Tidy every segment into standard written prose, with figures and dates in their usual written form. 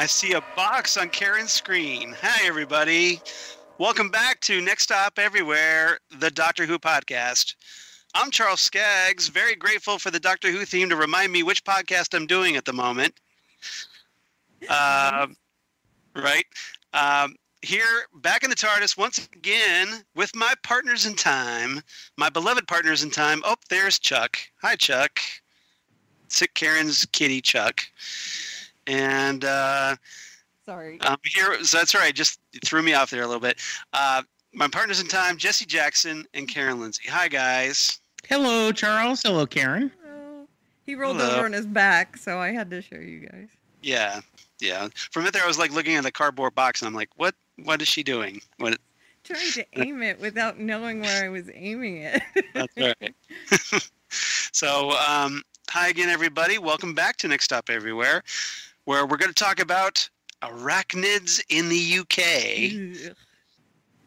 I see a box on Karen's screen. Hi, everybody. Welcome back to Next Stop Everywhere, the Doctor Who podcast. I'm Charles Skaggs, very grateful for the Doctor Who theme to remind me which podcast I'm doing at the moment. Here, back in the TARDIS once again with my partners in time, my beloved partners in time. Oh, there's Chuck. Hi, Chuck. Sick Karen's kitty, Chuck. And sorry. Here, so that's all right. Just threw me off there a little bit. My partners in time, Jesse Jackson and Karen Lindsay. Hi, guys. Hello, Charles. Hello, Karen. Hello. He rolled over on his back, so I had to show you guys. Yeah. For a minute there, I was like looking at the cardboard box, and I'm like, what is she doing? What? Trying to aim it without knowing where I was aiming it. That's right. So, hi again, everybody. Welcome back to Next Stop Everywhere, where we're going to talk about Arachnids in the UK,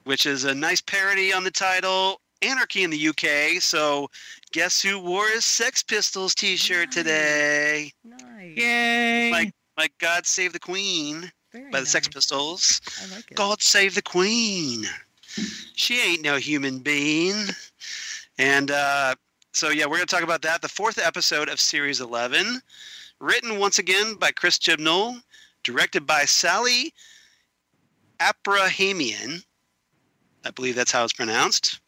which is a nice parody on the title, Anarchy in the UK. So, guess who wore his Sex Pistols t-shirt today? Nice. Yay! Like God Save the Queen by the Sex Pistols. I like it. God Save the Queen. She ain't no human being. And so, yeah, we're going to talk about that. The fourth episode of Series 11. Written once again by Chris Chibnall. Directed by Sally Abrahamian. I believe that's how it's pronounced.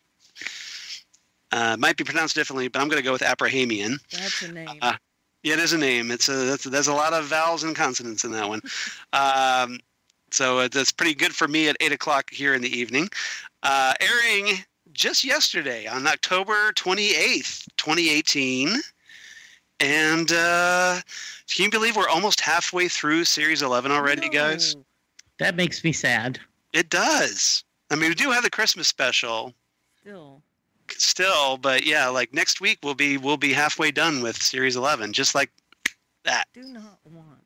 It might be pronounced differently, but I'm going to go with Abrahamian. That's a name. Yeah, it is a name. There's a lot of vowels and consonants in that one. So that's pretty good for me at 8 o'clock here in the evening. Airing just yesterday on October 28th, 2018. And can you believe we're almost halfway through Series 11 already, guys? That makes me sad. It does. I mean, we do have the Christmas special. Still, but yeah, like next week we'll be halfway done with Series 11, just like that. Do not want.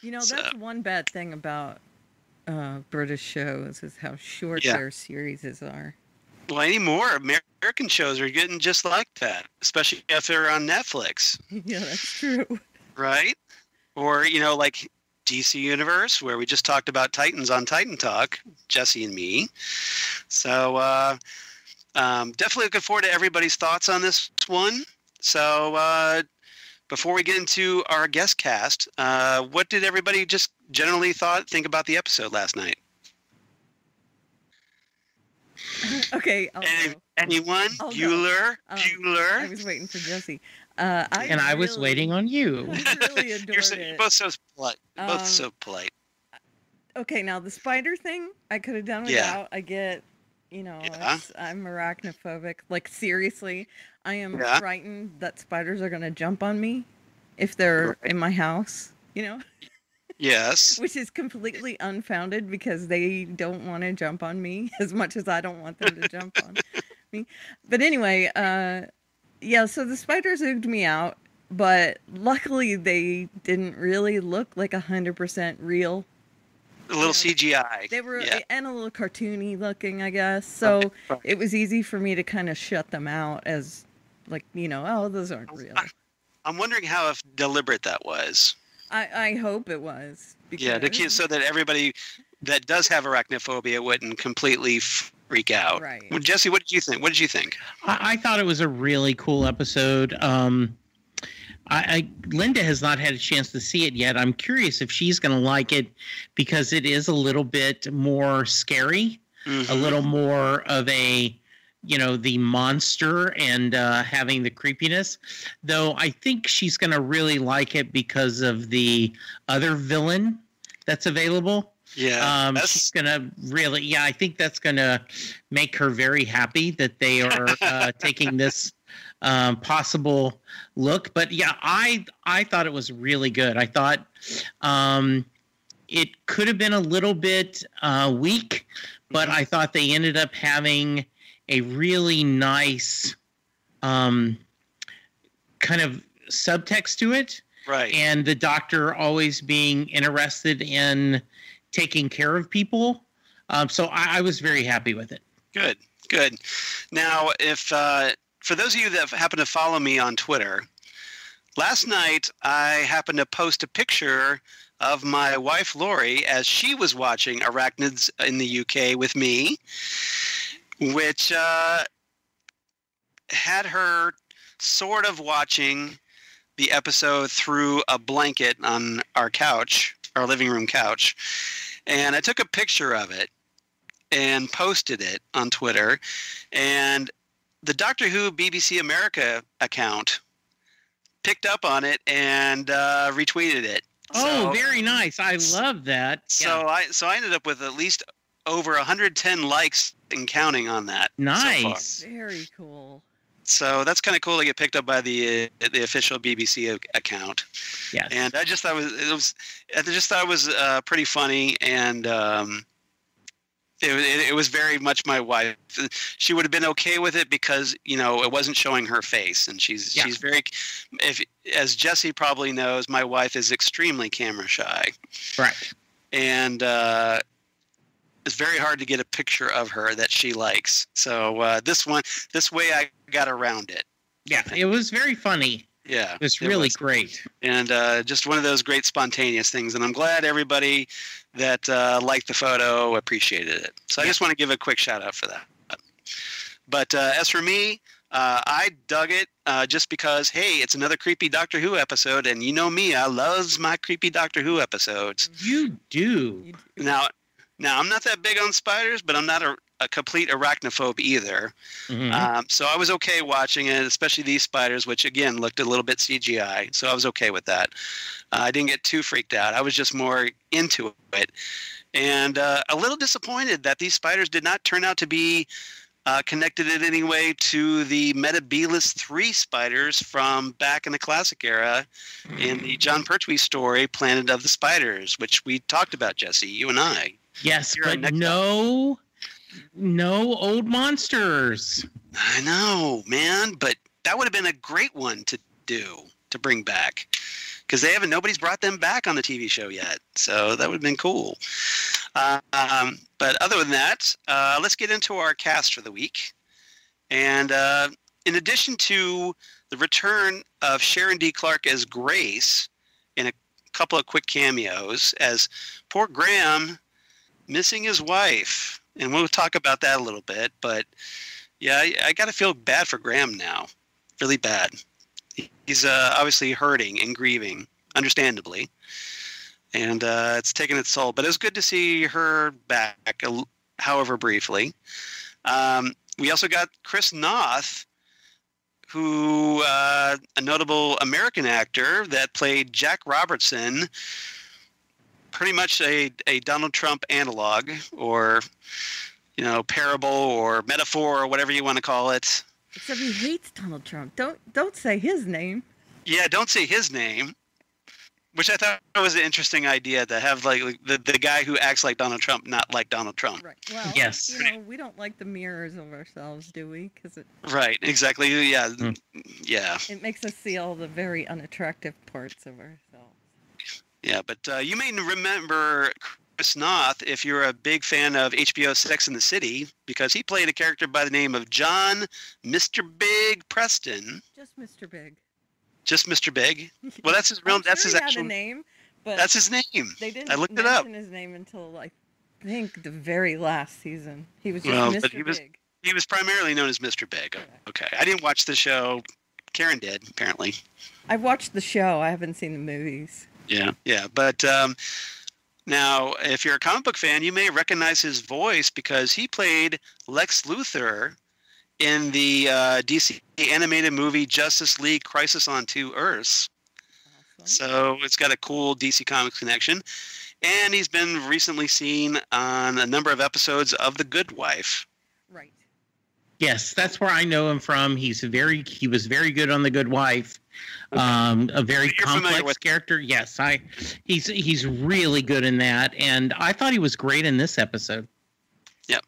That's one bad thing about British shows is how short their series are. Well, anymore American shows are getting just like that, especially if they're on Netflix. Yeah, that's true. Right? Or like DC Universe, where we just talked about Titans on Titan Talk, Jesse and me. So. Definitely looking forward to everybody's thoughts on this one. So before we get into our guest cast, what did everybody just generally think about the episode last night? Okay. Anyone? Bueller? Bueller? I was waiting for Jesse. I was waiting on you. I really adored it. You're both so polite. Both so polite. Okay, now the spider thing I could have done without. I get... I'm arachnophobic. Like, seriously, I am frightened that spiders are going to jump on me if they're in my house, Yes. Which is completely unfounded because they don't want to jump on me as much as I don't want them to jump on me. But anyway, so the spiders ooged me out, but luckily they didn't really look like 100% real. A little CGI. They were and a little cartoony looking, I guess. So it was easy for me to kind of shut them out as those aren't real. I'm wondering how deliberate that was. I hope it was. Because... so that everybody that does have arachnophobia wouldn't completely freak out. Right. Well, Jesse, what did you think? I thought it was a really cool episode. Linda has not had a chance to see it yet. I'm curious if she's going to like it because it is a little bit more scary, a little more of a, the monster and having the creepiness. Though I think she's going to really like it because of the other villain that's available. Yeah. She's going to really, I think that's going to make her very happy that they are taking this possible look. But yeah, I thought it was really good. I thought it could have been a little bit weak, but I thought they ended up having a really nice kind of subtext to it. Right. And the Doctor always being interested in taking care of people. So I was very happy with it. Good. Now, if for those of you that happen to follow me on Twitter, last night I happened to post a picture of my wife Lori as she was watching Arachnids in the UK with me, which had her sort of watching the episode through a blanket on our couch, our living room couch. And I took a picture of it and posted it on Twitter. And the Doctor Who BBC America account picked up on it and retweeted it. Oh, very nice. I love that. So I ended up with at least over 110 likes and counting on that. Nice. So Very cool. So that's kind of cool to get picked up by the official BBC account. Yes. And I just thought it was pretty funny, and it was very much my wife. She would have been okay with it because it wasn't showing her face, and she's very. As Jesse probably knows, my wife is extremely camera shy. Right. And it's very hard to get a picture of her that she likes. So this way I got around it. Yeah, it was very funny. Yeah. It was really great. And just one of those great spontaneous things. And I'm glad everybody that liked the photo appreciated it. So I just want to give a quick shout out for that. But as for me, I dug it just because, hey, it's another creepy Doctor Who episode. And you know me, I loves my creepy Doctor Who episodes. You do. Now, I'm not that big on spiders, but I'm not a complete arachnophobe either. Mm-hmm. So I was okay watching it, especially these spiders, which, again, looked a little bit CGI. So I was okay with that. I didn't get too freaked out. I was just more into it. And a little disappointed that these spiders did not turn out to be connected in any way to the Metebelis 3 spiders from back in the classic era in the John Pertwee story, Planet of the Spiders, which we talked about, Jesse, you and I. Yes, but no old monsters. I know, man, but that would have been a great one to bring back, because nobody's brought them back on the TV show yet, so that would have been cool. But other than that, let's get into our cast for the week. And in addition to the return of Sharon D. Clarke as Grace in a couple of quick cameos, as poor Graham missing his wife, and we'll talk about that a little bit, but yeah, I got to feel bad for Graham now, really bad. He's obviously hurting and grieving, understandably, and it's taken its toll, but it was good to see her back, however briefly. We also got Chris Noth, who a notable American actor that played Jack Robertson, pretty much a Donald Trump analog, or parable or metaphor or whatever you want to call it. Except he hates Donald Trump. Don't say his name. Yeah, don't say his name. Which I thought was an interesting idea, to have like the guy who acts like Donald Trump not like Donald Trump. Right. Well, yes. We don't like the mirrors of ourselves, do we? Right. Exactly. Yeah. Yeah. It makes us see all the very unattractive parts of ourselves. Yeah, but you may remember Chris Noth if you're a big fan of HBO Sex and the City, because he played a character by the name of John Mr. Big Preston. Just Mr. Big. Just Mr. Big? Well, that's his real. That's his actual name. But that's his name. They didn't I looked it up. mention his name until I think the very last season. He was just Mr. But he was Big. He was primarily known as Mr. Big. Okay, I didn't watch the show. Karen did, apparently. I've watched the show. I haven't seen the movies. Yeah, but now, if you're a comic book fan, you may recognize his voice because he played Lex Luthor in the DC animated movie Justice League Crisis on Two Earths. Awesome. So it's got a cool DC Comics connection. And he's been recently seen on a number of episodes of The Good Wife. Right. Yes, that's where I know him from. He was very good on The Good Wife. A very complex character. Yes, he's really good in that, and I thought he was great in this episode. Yep.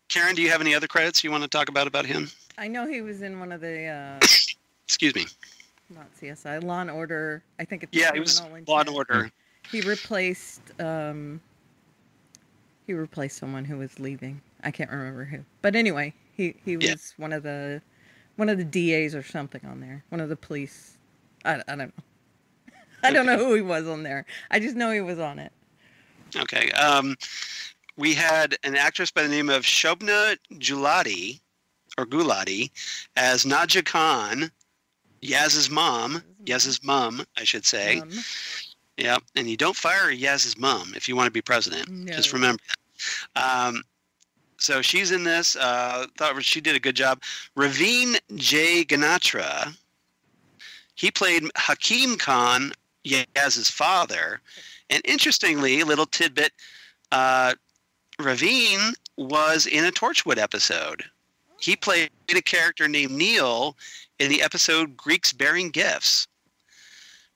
Karen, do you have any other credits you want to talk about him? I know he was in one of the excuse me. Not CSI, Law and Order. I think it's he was Law and Order. He replaced someone who was leaving. I can't remember who. But anyway, he was one of the DAs or something on there. One of the police I don't know. I don't know who he was on there. I just know he was on it. Okay. We had an actress by the name of Shobna Gulati, as Najia Khan, Yaz's mom, I should say. Yeah, and you don't fire Yaz's mom if you want to be president. No. Just remember that. So she's in this. Thought she did a good job. Raveen J. Ganatra, he played Hakim Khan, Yaz's father. And interestingly, a little tidbit, Raveen was in a Torchwood episode. He played a character named Neil in the episode Greeks Bearing Gifts,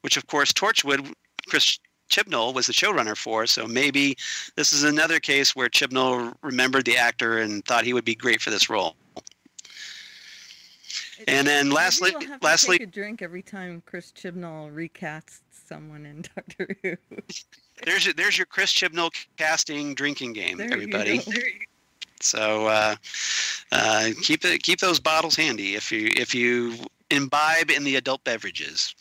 which, of course, Torchwood, Chris Chibnall was the showrunner for, so maybe this is another case where Chibnall remembered the actor and thought he would be great for this role. And then lastly, take a drink every time Chris Chibnall recasts someone in Doctor Who. There's your Chris Chibnall casting drinking game, everybody. So keep those bottles handy if you imbibe in the adult beverages.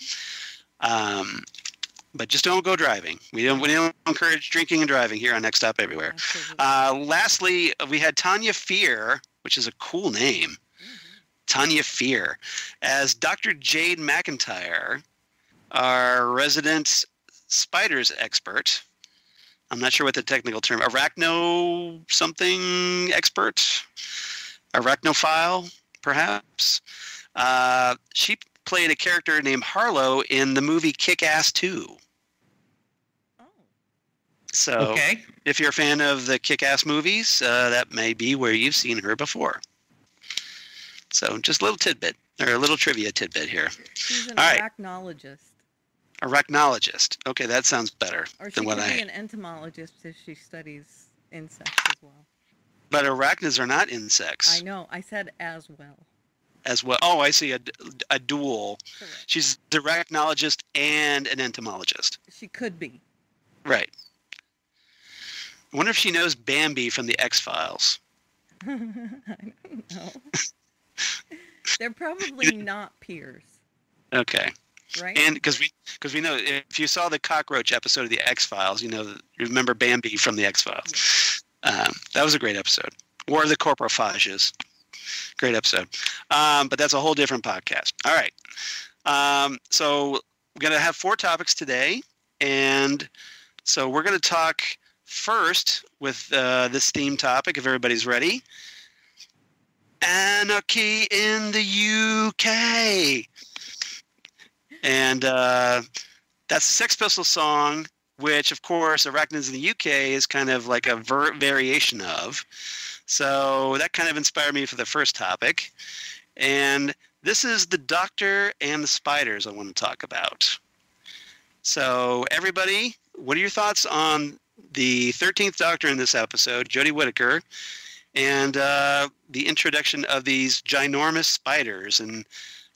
But just don't go driving. We don't encourage drinking and driving here on Next Stop Everywhere. Lastly, we had Tanya Fear, which is a cool name. Mm-hmm. Tanya Fear, as Dr. Jade McIntyre, our resident spiders expert. I'm not sure what the technical term, arachno something expert, arachnophile, perhaps. She played a character named Harlow in the movie Kick-Ass 2. Oh. So if you're a fan of the Kick-Ass movies, that may be where you've seen her before. So just a little tidbit, or a little trivia tidbit here. She's an arachnologist. Arachnologist. Okay, that sounds better than what I... Or she could be an entomologist if she studies insects as well. But arachnids are not insects. I know. I said as well. As well. Oh, I see. A dual. Correct. She's an arachnologist and an entomologist. She could be. Right. I wonder if she knows Bambi from the X-Files. I don't know. They're probably not peers. Okay. Right? And because we know, if you saw the cockroach episode of the X-Files, you remember Bambi from the X-Files. Yeah. That was a great episode. War of the Corporophages. Great episode. But that's a whole different podcast. All right. So we're going to have 4 topics today. And so we're going to talk first with this theme topic, if everybody's ready. Anarchy in the UK. And that's a Sex Pistols song, which, of course, Arachnids in the UK is kind of like a variation of. So that kind of inspired me for the first topic. And this is the Doctor and the Spiders I want to talk about. So everybody, what are your thoughts on the 13th Doctor in this episode, Jodie Whittaker, and the introduction of these ginormous spiders and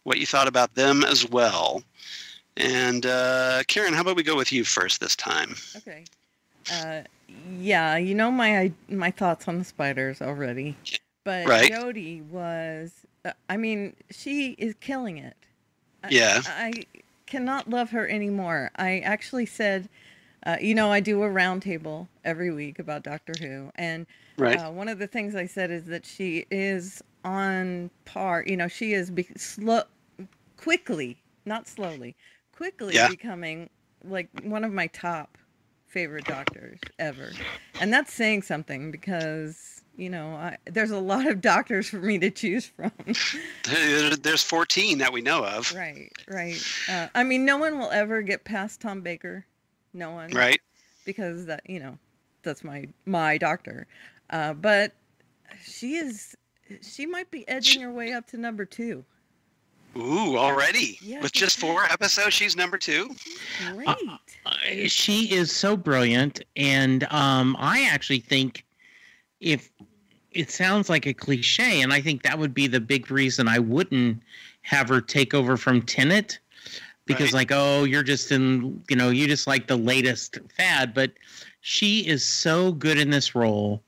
what you thought about them as well? And Karen, how about we go with you first this time? Okay. Yeah, you know my thoughts on the spiders already. But right. Jodie was, she is killing it. Yeah. I cannot love her anymore. I actually said, I do a roundtable every week about Doctor Who. And right. One of the things I said is that she is on par. She is quickly, not slowly, becoming like one of my top favorite doctors ever. And that's saying something because, there's a lot of doctors for me to choose from. There's 14 that we know of. Right. No one will ever get past Tom Baker. No one. Right. Because that's my doctor. But she might be edging her way up to number 2. Ooh, already? Yeah, with just 4 episodes, she's number 2? Great. She is so brilliant. And I actually think if it sounds like a cliche, and I think that would be the big reason I wouldn't have her take over from Tennant. Because you're just you just like the latest fad. But she is so good in this role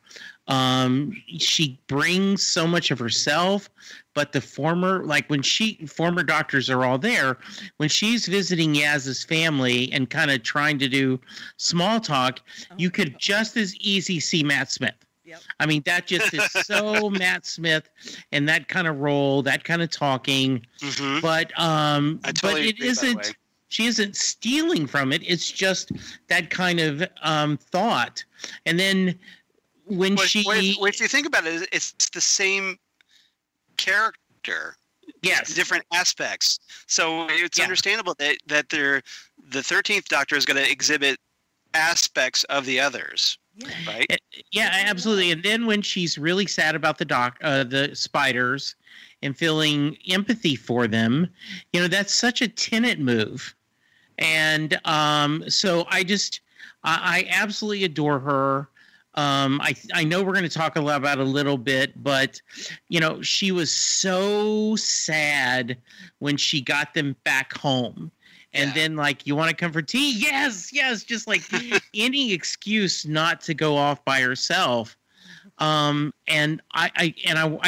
She brings so much of herself, but the former doctors are all there. When she's visiting Yaz's family and kind of trying to do small talk, you could just as easy see Matt Smith. Yep. I mean, that just is so Matt Smith and that kind of role, that kind of talking. Mm-hmm. But totally it isn't. She isn't stealing from it. It's just that kind of thought. And then when if you think about it, it's the same character. Yes. Different aspects. So it's understandable that the 13th Doctor is going to exhibit aspects of the others. Yeah. Right? Yeah, absolutely. And then when she's really sad about the spiders and feeling empathy for them, that's such a Tennant move. And so I absolutely adore her. I know we're going to talk about it a little bit, but she was so sad when she got them back home. And then, you want to come for tea? Yes, just like any excuse not to go off by herself. And I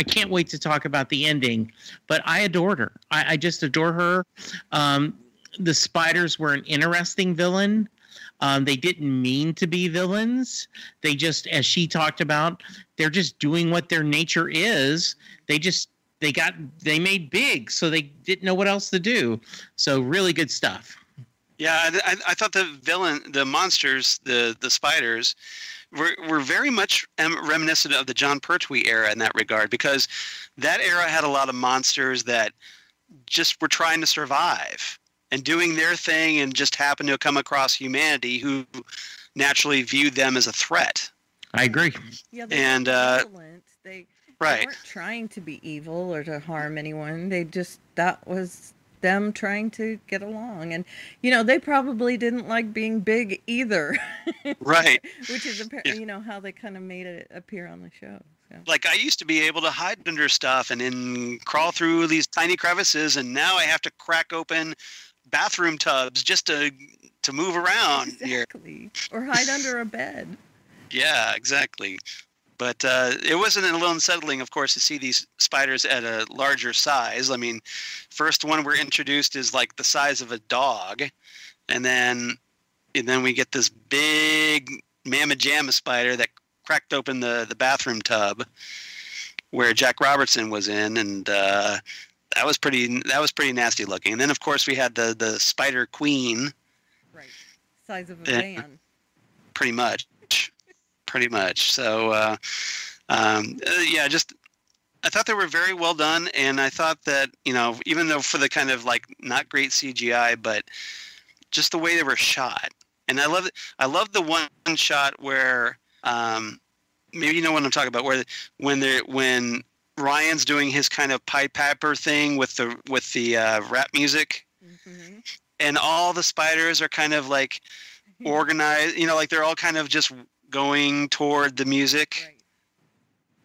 can't wait to talk about the ending, but I adored her. I just adore her. The spiders were an interesting villain. They didn't mean to be villains. They just, as she talked about, they're just doing what their nature is. They made big, so they didn't know what else to do. So really good stuff. Yeah, I thought the monsters, the spiders, were very much reminiscent of the John Pertwee era in that regard, because that era had a lot of monsters that just were trying to survive and doing their thing and just happened to come across humanity who naturally viewed them as a threat. I agree. Yeah, they were violent. They weren't trying to be evil or to harm anyone. That was them trying to get along. And, they probably didn't like being big either. Right. Which is, how they kind of made it appear on the show. So. Like, I used to be able to hide under stuff and then crawl through these tiny crevices, and now I have to crack open bathroom tubs just to move around. Exactly. Or hide under a bed. Yeah, exactly. But it wasn't a little unsettling, of course, to see these spiders at a larger size. I mean, first one we're introduced is like the size of a dog, and then we get this big mamma jamma spider that cracked open the bathroom tub where Jack Robertson was in, and that was pretty nasty looking. And then, of course, we had the Spider Queen, right, size of a van, pretty much. So, just I thought they were very well done, and I thought that even though for the kind of like not great CGI, but just the way they were shot, and I love the one shot where maybe you know what I'm talking about, where when Ryan's doing his kind of Pied Piper thing with the rap music, mm-hmm. and all the spiders are kind of like organized, like they're all kind of just going toward the music. Right.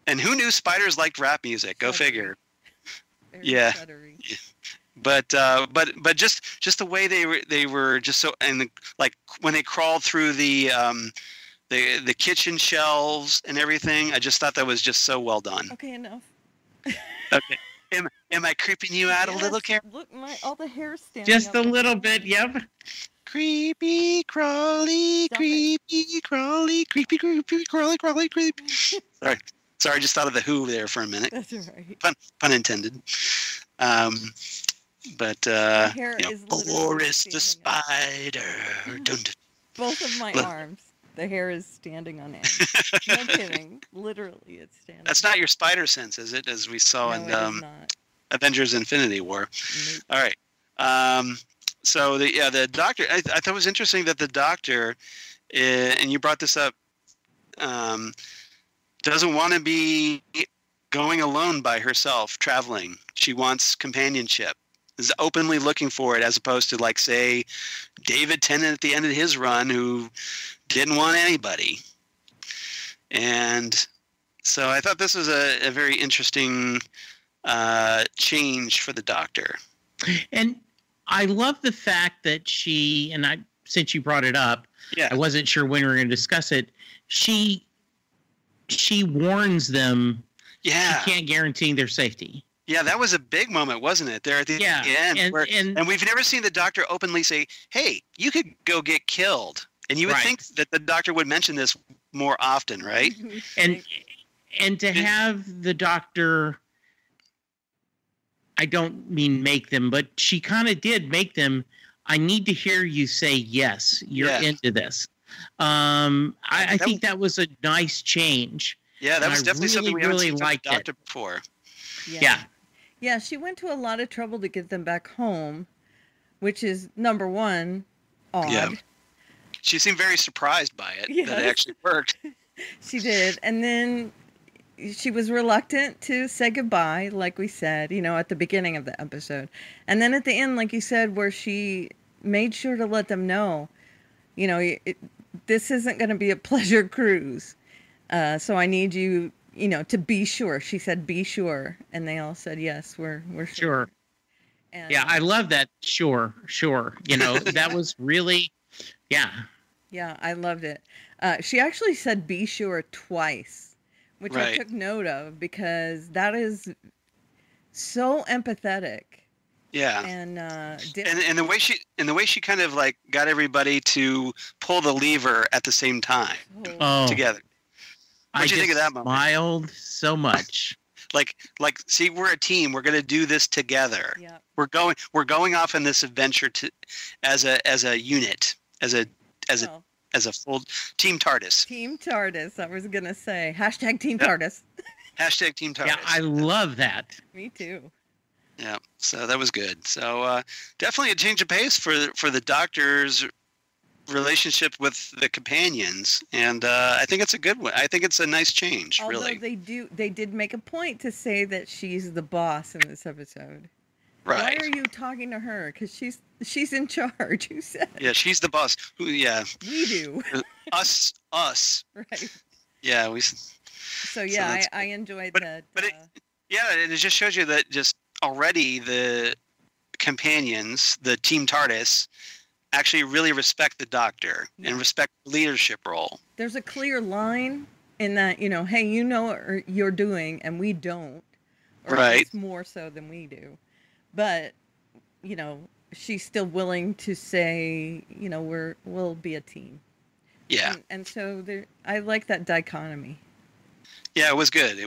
And who knew spiders liked rap music? Go figure. Yeah. But just the way they were just so, and like when they crawled through the kitchen shelves and everything, I just thought that was just so well done. Okay, enough. Okay. Am I creeping you out a little, Karen? Look, all the hair standing just a little bit. Yep. Creepy, crawly, creepy, crawly, creepy, creepy, crawly, crawly, creepy. Sorry, I just thought of the Who there for a minute. That's all right. Pun intended. But Boris the Spider. Both of my arms. The hair is standing on end. No kidding. Literally, it's standing. That's not your spider sense, is it? As we saw in Avengers: Infinity War. Nope. All right. So the Doctor. I thought it was interesting that the Doctor, and you brought this up, doesn't want to be going alone by herself traveling. She wants companionship. Is openly looking for it, as opposed to, like, say, David Tennant at the end of his run, who didn't want anybody. And so I thought this was a very interesting change for the Doctor. And I love the fact that she, and since you brought it up, I wasn't sure when we were going to discuss it, she she warns them. Yeah. She can't guarantee their safety. Yeah, that was a big moment, wasn't it? There at the end. And we've never seen the Doctor openly say, hey, you could go get killed. And you would think that the Doctor would mention this more often, right? And to have the Doctor, I don't mean make them, but she kind of did make them. I need to hear you say, yes, you're into this. I think that was a nice change. Yeah, that was definitely something we haven't seen from the Doctor it. before. Yeah. Yeah, she went to a lot of trouble to get them back home, which is, number one, odd. Yeah. She seemed very surprised by it, that it actually worked. She did. And then she was reluctant to say goodbye, like we said, at the beginning of the episode. And then at the end, like you said, where she made sure to let them know, this isn't going to be a pleasure cruise. So I need you, to be sure. She said, be sure. And they all said, yes, we're sure. And, yeah, I love that. Sure. That was really, yeah. Yeah, I loved it. She actually said, be sure twice, which I took note of because that is so empathetic. Yeah. And the way she kind of like got everybody to pull the lever at the same time together. What do you think of that moment? I smiled so much. like, see, we're a team. We're going to do this together. Yeah. We're going off on this adventure as a unit, as a full Team TARDIS. Team TARDIS. I was going to say hashtag Team TARDIS. Hashtag Team TARDIS. Yeah, I love that. Me too. Yeah, so that was good. So definitely a change of pace for the Doctor's relationship with the companions, and I think it's a good one. I think it's a nice change. Although really, they did make a point to say that she's the boss in this episode. Right? Why are you talking to her? Because she's in charge. Who said? Yeah, she's the boss. Yeah, we do. us. Right. Yeah, we. So yeah, I enjoyed that. But it just shows you that just already the companions, the Team TARDIS, actually really respect the Doctor and respect the leadership role. There's a clear line in that, hey, you know what you're doing and we don't. Or right. It's more so than we do. But, she's still willing to say, we'll be a team. Yeah. And so I like that dichotomy. Yeah, it was good.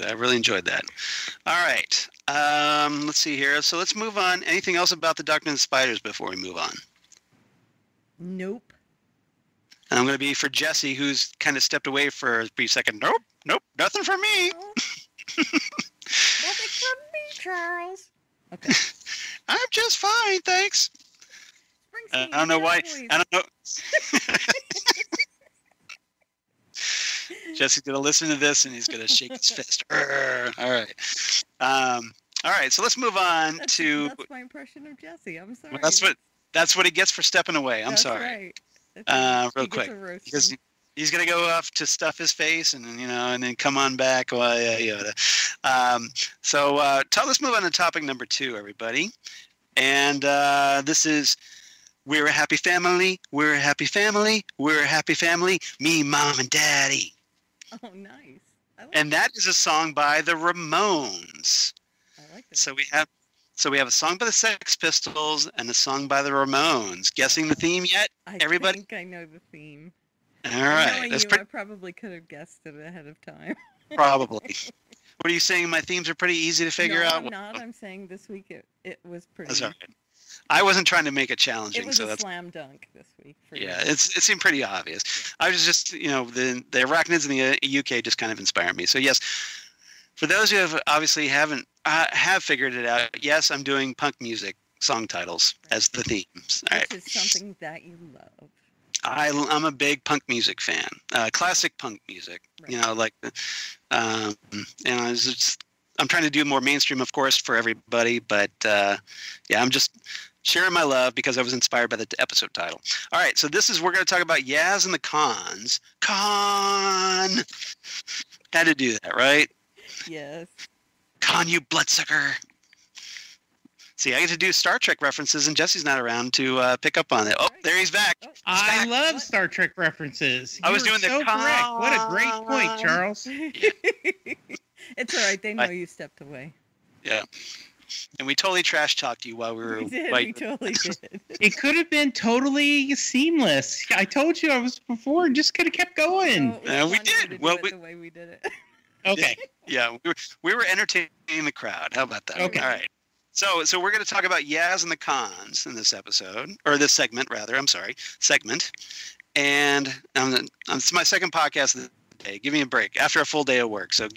I really enjoyed that. All right. Let's see here. So let's move on. Anything else about the Doctor and the Spiders before we move on? Nope. And I'm going to be for Jesse, who's kind of stepped away for a brief second. Nope, nothing for me. Nothing for me, Charles. Okay. I'm just fine, thanks. I don't know why. I don't know. Jesse's going to listen to this and he's going to shake his fist. All right. All right. So let's move on to. That's my impression of Jesse. I'm sorry. Well, that's what he gets for stepping away. I'm sorry. Right. Real quick. Because he's going to go off to stuff his face and then come on back. Well, yeah. So let's move on to topic number 2, everybody. And this is. We're a happy family. We're a happy family. We're a happy family. Me, mom, and daddy. Oh, nice. And that is a song by the Ramones. I like that. So we have a song by the Sex Pistols and a song by the Ramones. Guessing the theme yet, everybody? I think I know the theme. All right. I probably could have guessed it ahead of time. Probably. What are you saying? My themes are pretty easy to figure out? No, I'm not. I'm saying this week it was pretty. That's all right. I wasn't trying to make it challenging. It was a slam dunk this week. It seemed pretty obvious. I was just, the Arachnids in the UK just kind of inspired me. So yes, for those who have obviously have figured it out, yes, I'm doing punk music song titles as the themes. All right. Which is something that you love. I'm a big punk music fan, classic punk music. Right. I'm trying to do more mainstream, of course, for everybody, but I'm just sharing my love because I was inspired by the episode title. All right, so we're going to talk about Yaz and the Khans. Khan! Had to do that, right? Yes. Khan, you bloodsucker. See, I get to do Star Trek references, and Jesse's not around to pick up on it. Oh, there he's back. Oh, I love Star Trek references. I was You were doing the so correct. What a great point, Charles. It's all right. They know you stepped away. Yeah. And we totally trash talked you while we were. We did. We totally did. It could have been totally seamless. I told you I was before. Just could have kept going. No, we did. Well, the way we did it. Okay. Yeah, we were entertaining the crowd. How about that? Okay. All right. So we're going to talk about Yaz and the Khans in this episode, or this segment, rather. I'm sorry, segment. And it's my second podcast of the day. Give me a break after a full day of work. So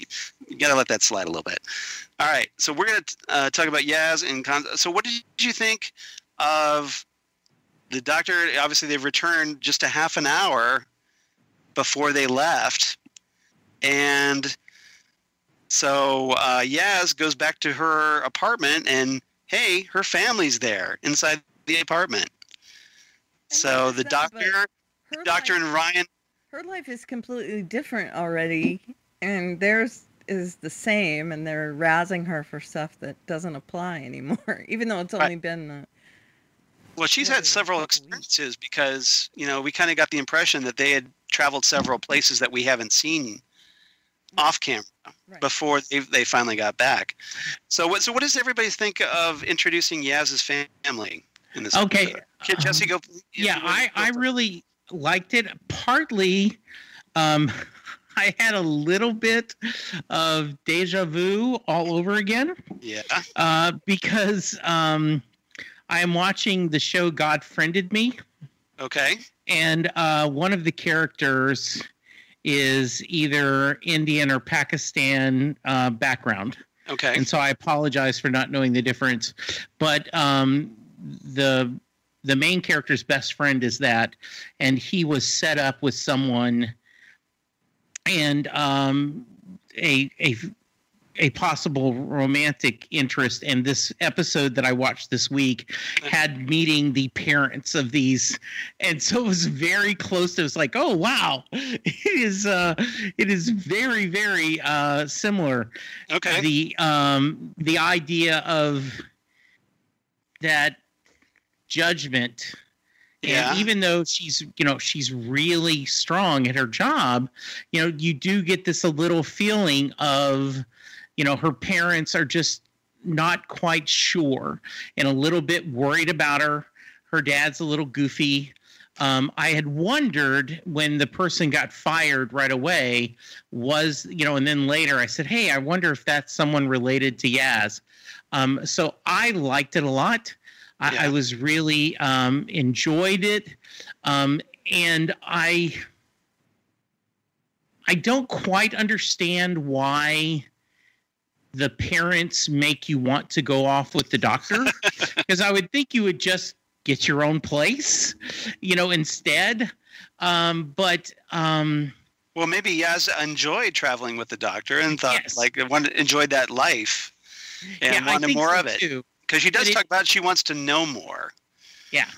you got to let that slide a little bit. All right. So we're going to talk about Yaz and Khans. So what did you think of the Doctor? Obviously, they've returned just a half an hour before they left. And so Yaz goes back to her apartment, and hey, her family's there inside the apartment. So the Doctor and Ryan. Her life is completely different already, and theirs is the same, and they're razzing her for stuff that doesn't apply anymore, even though it's only been. Well, she's had several experiences because, we kind of got the impression that they had traveled several places that we haven't seen off camera before they finally got back. So what does everybody think of introducing Yaz's family in this episode? Can Jesse go? Yeah, I really liked it. Partly, I had a little bit of deja vu all over again. Yeah. Because I am watching the show God Friended Me. Okay. And one of the characters is either Indian or Pakistan background. Okay. And so I apologize for not knowing the difference. But the main character's best friend is that, and he was set up with someone, and a possible romantic interest. And this episode that I watched this week had meeting the parents of these, and so it was very close to. It's like, oh wow, it is very, very similar. Okay. The idea of that judgment. Yeah. And even though she's really strong at her job, you do get this a little feeling of, her parents are just not quite sure and a little bit worried about her. Her dad's a little goofy. I had wondered when the person got fired right away and then later I said, hey, I wonder if that's someone related to Yaz. So I liked it a lot. I was really enjoyed it. And I don't quite understand why the parents make you want to go off with the Doctor, because I would think you would just get your own place, instead. Well, maybe Yaz enjoyed traveling with the Doctor and thought enjoyed that life and wanted more of it. Too. Because she does talk about she wants to know more. Yeah.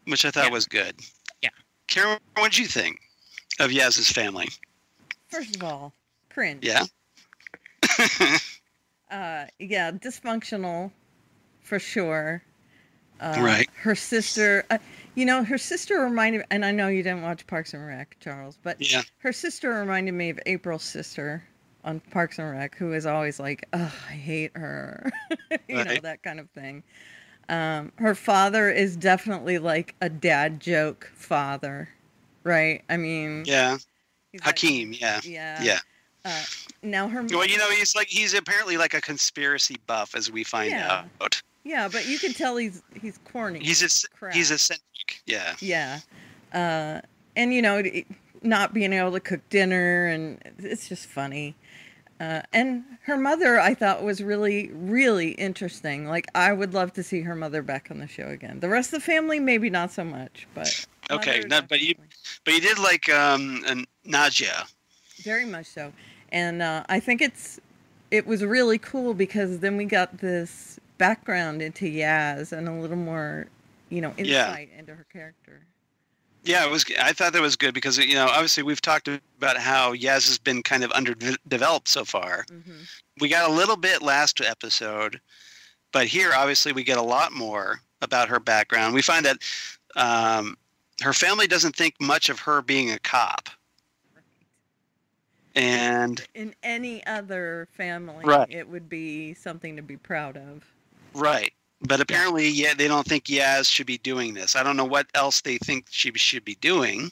Which I thought was good. Yeah. Karen, what did you think of Yaz's family? First of all, cringe. Yeah. Dysfunctional for sure. Right. Her sister, her sister reminded me, and I know you didn't watch Parks and Rec, Charles, but her sister reminded me of April's sister on Parks and Rec, who is always like, oh, I hate her, that kind of thing. Her father is definitely like a dad joke father, right? I mean, Hakeem, yeah. Now her. Well, he's apparently like a conspiracy buff, as we find out. Yeah, but you can tell he's corny. He's eccentric. Yeah. Yeah, and not being able to cook dinner, and it's just funny. And her mother, I thought, was really, really interesting. Like, I would love to see her mother back on the show again. The rest of the family, maybe not so much, but okay. But you did like Najia. Very much so, and I think it was really cool because then we got this background into Yaz and a little more, insight into her character. Yeah, it was. I thought that was good because obviously we've talked about how Yaz has been kind of underdeveloped so far. Mm-hmm. We got a little bit last episode, But here, obviously, we get a lot more about her background. We find that her family doesn't think much of her being a cop. And in any other family, right. It would be something to be proud of. Right. But apparently, they don't think Yaz should be doing this. I don't know what else they think she should be doing.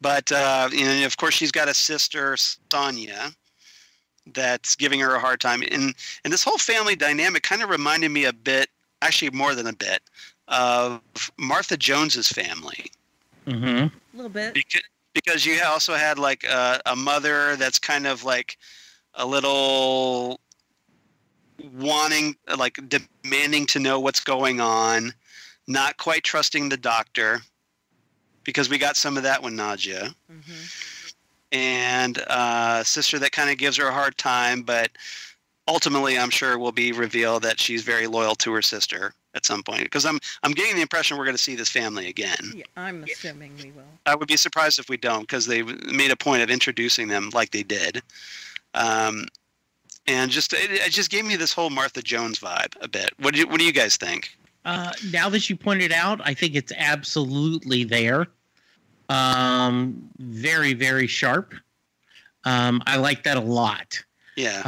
But, of course, she's got a sister, Sonia, that's giving her a hard time. And this whole family dynamic kind of reminded me a bit, actually more than a bit, of Martha Jones's family. Mm-hmm. A little bit. Because you also had like a mother that's kind of like a little wanting, like demanding to know what's going on, not quite trusting the doctor, because we got some of that with Najia. Mm-hmm. And a sister that kind of gives her a hard time, but ultimately I'm sure it will be revealed that she's very loyal to her sister at some point, because I'm getting the impression we're going to see this family again. Yeah, I'm assuming we will. I would be surprised if we don't, because they made a point of introducing them like they did, and it just gave me this whole Martha Jones vibe a bit. What do you guys think? Now that you pointed out, I think it's absolutely there. Very, very sharp. I like that a lot. Yeah.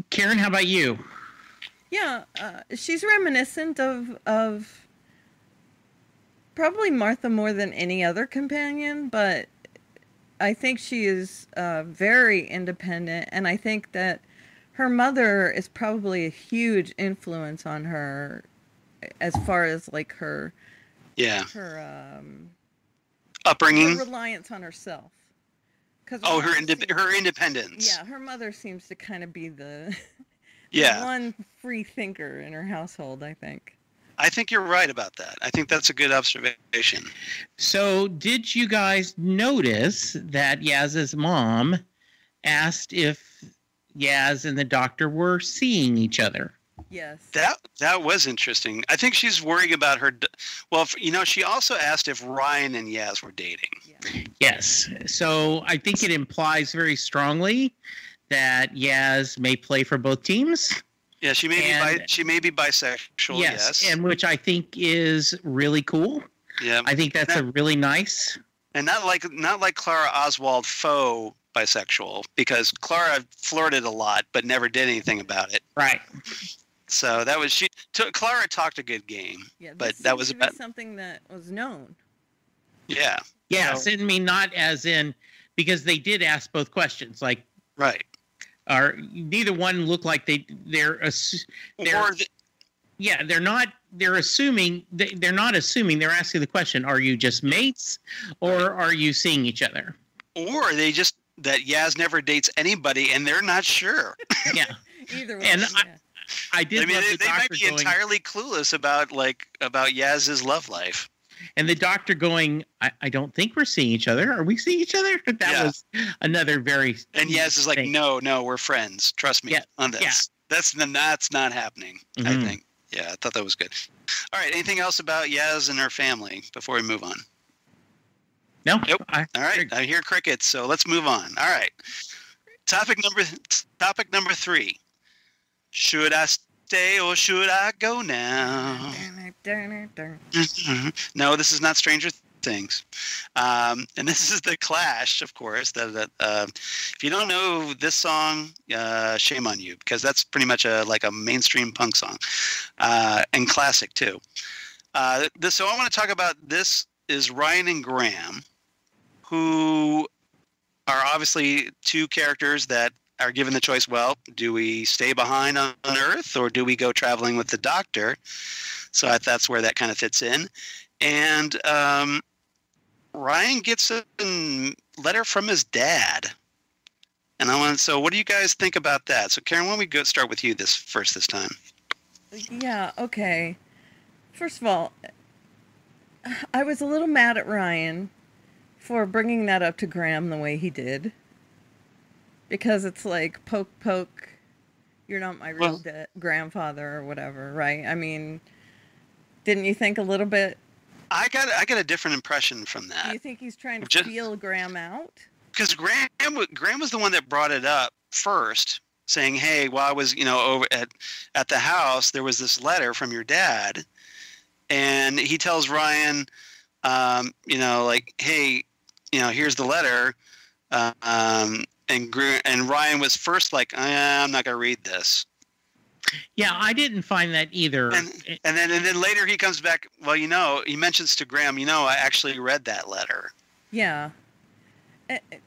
Karen, how about you? Yeah, she's reminiscent of probably Martha more than any other companion, but I think she is very independent, and I think that her mother is probably a huge influence on her as far as like her upbringing, her reliance on herself. Her independence. Yeah, her mother seems to kind of be the one free thinker in her household, I think. I think you're right about that. I think that's a good observation. So, did you guys notice that Yaz's mom asked if Yaz and the doctor were seeing each other? Yes. That was interesting. I think she's worrying about her. Well, she also asked if Ryan and Yaz were dating. Yeah. Yes. So I think it implies very strongly that Yaz may play for both teams. Yeah, she may be bisexual. Yes, and which I think is really cool. Yeah, I think that's a really nice. And not like Clara Oswald faux bisexual, because Clara flirted a lot but never did anything about it. Right. So that was Clara talked a good game. Yeah, but that was about something that was known. Yeah. Yes, I mean not as in, because they did ask both questions, like right. Or neither one looked like they're assuming they're not assuming, they're asking the question, are you just mates or are you seeing each other? Or they just that Yaz never dates anybody and they're not sure. Yeah. Either way. And I did love the they doctor might be going, entirely clueless about Yaz's love life. And the doctor going, I don't think we're seeing each other. Are we seeing each other? That was another very... And Yaz is like, no, we're friends. Trust me on this. Yeah. That's not happening, I think. Yeah, I thought that was good. All right, anything else about Yaz and her family before we move on? No. Nope. All right, I hear crickets, so let's move on. All right. Topic number 3. Should I stay or should I go now? No, this is not Stranger Things. And this is The Clash, of course. If you don't know this song, shame on you, because that's pretty much a mainstream punk song, and classic too. So I want to talk about this is Ryan and Graham, who are obviously two characters that are given the choice, well, do we stay behind on Earth or do we go traveling with the Doctor? So that's where that kind of fits in. And Ryan gets a letter from his dad. And so what do you guys think about that? So Karen, why don't we start with you this time? Yeah, okay. First of all, I was a little mad at Ryan for bringing that up to Graham the way he did. Because it's like, poke, you're not my real grandfather or whatever, right? I mean, didn't you think a little bit? I got a different impression from that. Do you think he's trying to feel Graham out? Because Graham was the one that brought it up first, saying, "Hey, while I was, over at the house, there was this letter from your dad," and he tells Ryan, like, "Hey, here's the letter," and Ryan was first like, "I'm not gonna read this." Yeah, I didn't find that either. And then later he comes back. Well, he mentions to Graham, I actually read that letter. Yeah.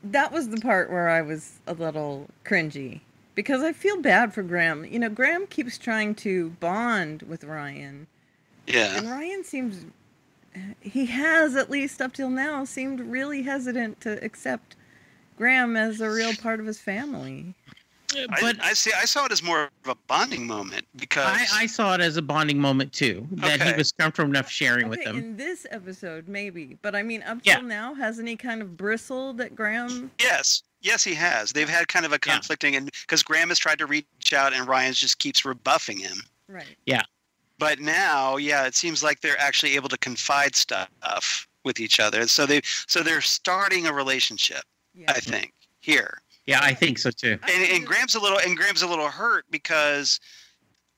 That was the part where I was a little cringy because I feel bad for Graham. Graham keeps trying to bond with Ryan. Yeah. And Ryan he has, at least up till now, seemed really hesitant to accept Graham as a real part of his family. But I saw it as more of a bonding moment because I saw it as a bonding moment too. That he was comfortable enough sharing with them. In this episode, maybe, but I mean, up till now, hasn't he kind of bristled at Graham? Yes, he has. They've had kind of a conflicting, and because Graham has tried to reach out, and Ryan just keeps rebuffing him. Right. Yeah. But now, it seems like they're actually able to confide stuff with each other, so they're starting a relationship. Yeah. I think here. Yeah, I think so too. And Graham's a little hurt because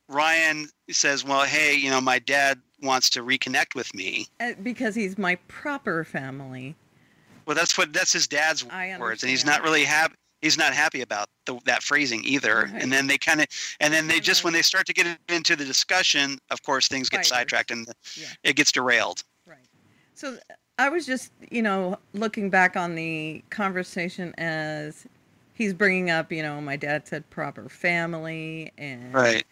Ryan says, "Well, hey, my dad wants to reconnect with me because he's my proper family." Well, that's his dad's words, and he's not really happy. He's not happy about that phrasing either. Right. And then they just when they start to get into the discussion, of course, things get sidetracked and it gets derailed. Right. So I was just, looking back on the conversation as he's bringing up, my dad said proper family, and right.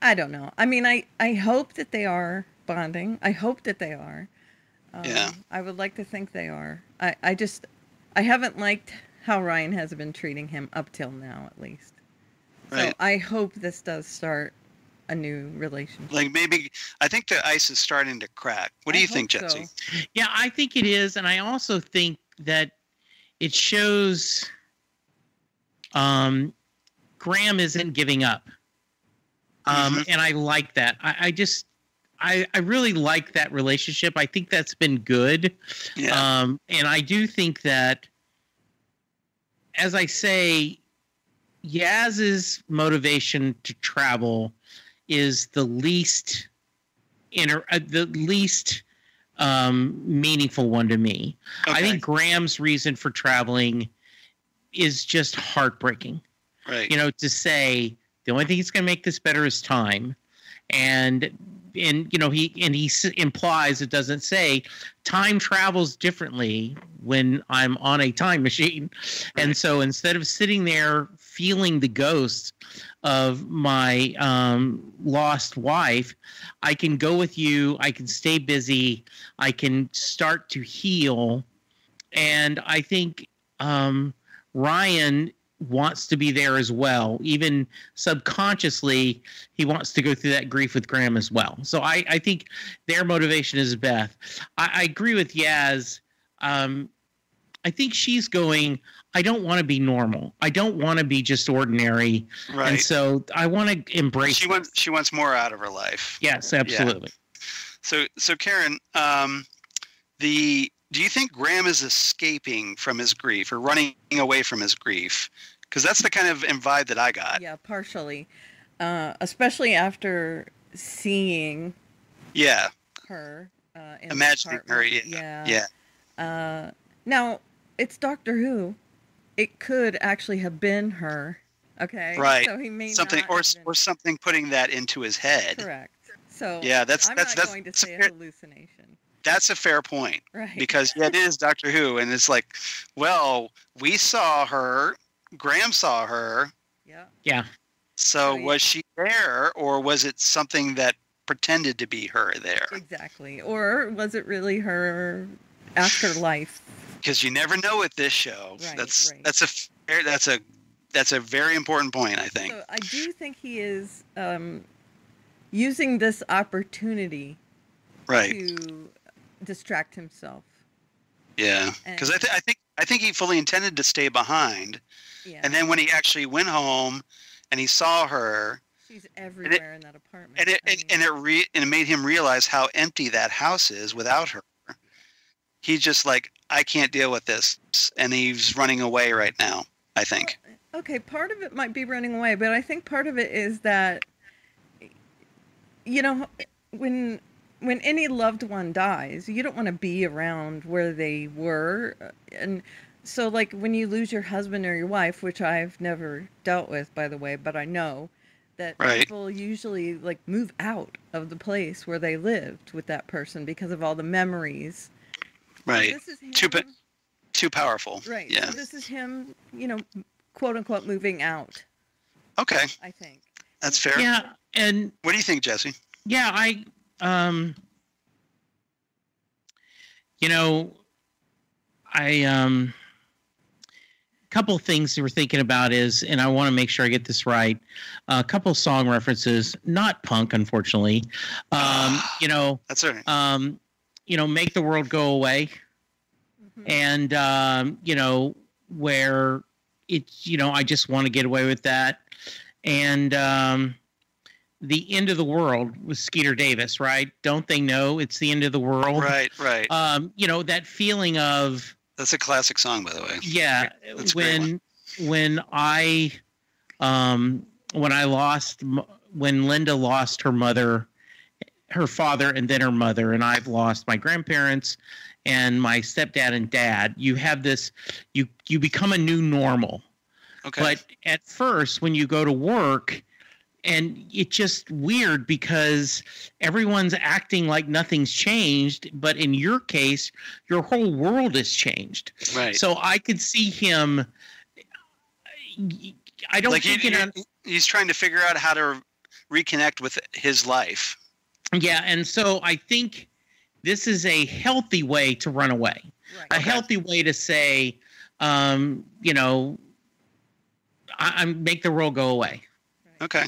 I don't know. I mean, I hope that they are bonding. I hope that they are. I would like to think they are. I haven't liked how Ryan has been treating him up till now, at least. Right. So I hope this does start a new relationship. Like maybe, I think the ice is starting to crack. What do you think, Jesse? So. Yeah, I think it is. And I also think that it shows Graham isn't giving up. And I like that. I really like that relationship. I think that's been good. Yeah. And I do think that, as I say, Yaz's motivation to travel is the least meaningful one to me. Okay. I think Graham's reason for traveling is just heartbreaking. Right. To say the only thing that's going to make this better is time. And he implies, it doesn't say, time travels differently when I'm on a time machine. Right. And so instead of sitting there feeling the ghost of my lost wife, I can go with you. I can stay busy. I can start to heal. And I think Ryan wants to be there as well. Even subconsciously, he wants to go through that grief with Graham as well. So I think their motivation is Beth. I agree with Yaz. I think she's going, I don't want to be normal. I don't want to be just ordinary. Right. And so I want to embrace She wants more out of her life. Yes, absolutely. Yeah. So Karen, do you think Graham is escaping from his grief or running away from his grief? Because that's the kind of vibe that I got. Yeah, partially. Especially after seeing her in imagining her. Yeah. Now, it's Doctor Who. It could actually have been her. Okay. Right. So he may something or something putting that into his head. Correct. So yeah, that's going to say a hallucination. That's a fair point. Right. Because it is Doctor Who, and it's like, well, we saw her, Graham saw her. Yeah. Yeah. So was she there, or was it something that pretended to be her there? Exactly. Or was it really her afterlife? Because you never know with this show. Right, that's a very important point, I think. So I do think he is using this opportunity to distract himself. Yeah, because I think he fully intended to stay behind. Yeah. And then when he actually went home and he saw her, she's everywhere in that apartment. And it made him realize how empty that house is without her. He's just like, I can't deal with this, and he's running away right now, I think. Okay, part of it might be running away, but I think part of it is that, you know, when any loved one dies, you don't want to be around where they were. And so, like, when you lose your husband or your wife, which I've never dealt with, by the way, but I know that people usually, like, move out of the place where they lived with that person because of all the memories. Right. This is him. Too powerful. Right. Yeah. So this is him, you know, quote unquote, moving out. Okay. I think. That's fair. Yeah. And what do you think, Jesse? Yeah, you know, couple things we were thinking about is, and I want to make sure I get this right, a couple song references, not punk, unfortunately. You know, that's right. You know, Make the World Go Away. Mm-hmm. And, you know, where it's, you know, I just want to get away with that. And The End of the World with Skeeter Davis, right? Don't they know it's the end of the world? Right, right. You know, that feeling of... That's a classic song, by the way. Yeah. That's when Linda lost her mother, her father, and then her mother, and I've lost my grandparents and my stepdad and dad, you have this, you become a new normal. Okay. But at first, when you go to work, and it's just weird because everyone's acting like nothing's changed, but in your case, your whole world has changed. Right. So I could see him. I don't think he's trying to figure out how to reconnect with his life. Yeah, and so I think this is a healthy way to run away. Right. A healthy way to say, you know, I make the world go away. Right. Okay.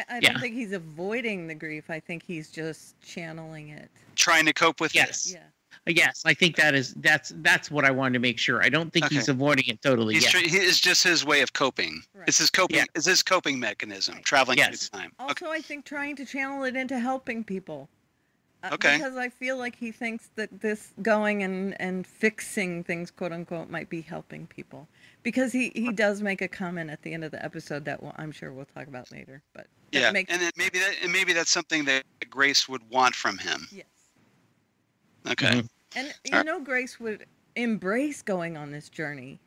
I don't think he's avoiding the grief. I think he's just channeling it. Trying to cope with it. Yeah. Yes, I think that's what I wanted to make make I don't think he's avoiding it totally. It's just his way of coping. Right. It's his coping. Yeah. It's his coping mechanism. Right. Traveling through time. Also, I think trying to channel it into helping people. Okay. Because I feel like he thinks that this going and fixing things, quote unquote, might be helping people. Because he does make a comment at the end of the episode that I'm sure we'll talk about later. But maybe that's something that Grace would want from him. Yes. Okay. Mm-hmm. And Grace would embrace going on this journey.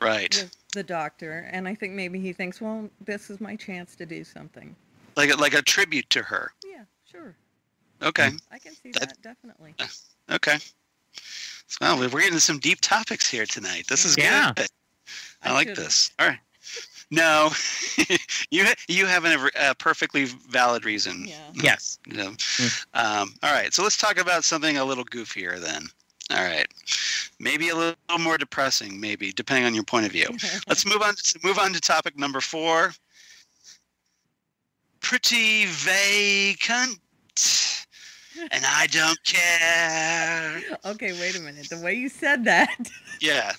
Right. With the Doctor, and I think maybe he thinks, well, this is my chance to do something. Like a tribute to her. Yeah, sure. Okay. I can see that definitely. Okay. Well, we're getting into some deep topics here tonight. This is good. I like this. All right. No, you have a perfectly valid reason. Yeah. Yes. You know? All right. So let's talk about something a little goofier then. All right. Maybe a little more depressing, maybe, depending on your point of view. Let's move on to topic number 4. Pretty vacant. And I don't care. Okay, wait a minute. The way you said that. Yeah.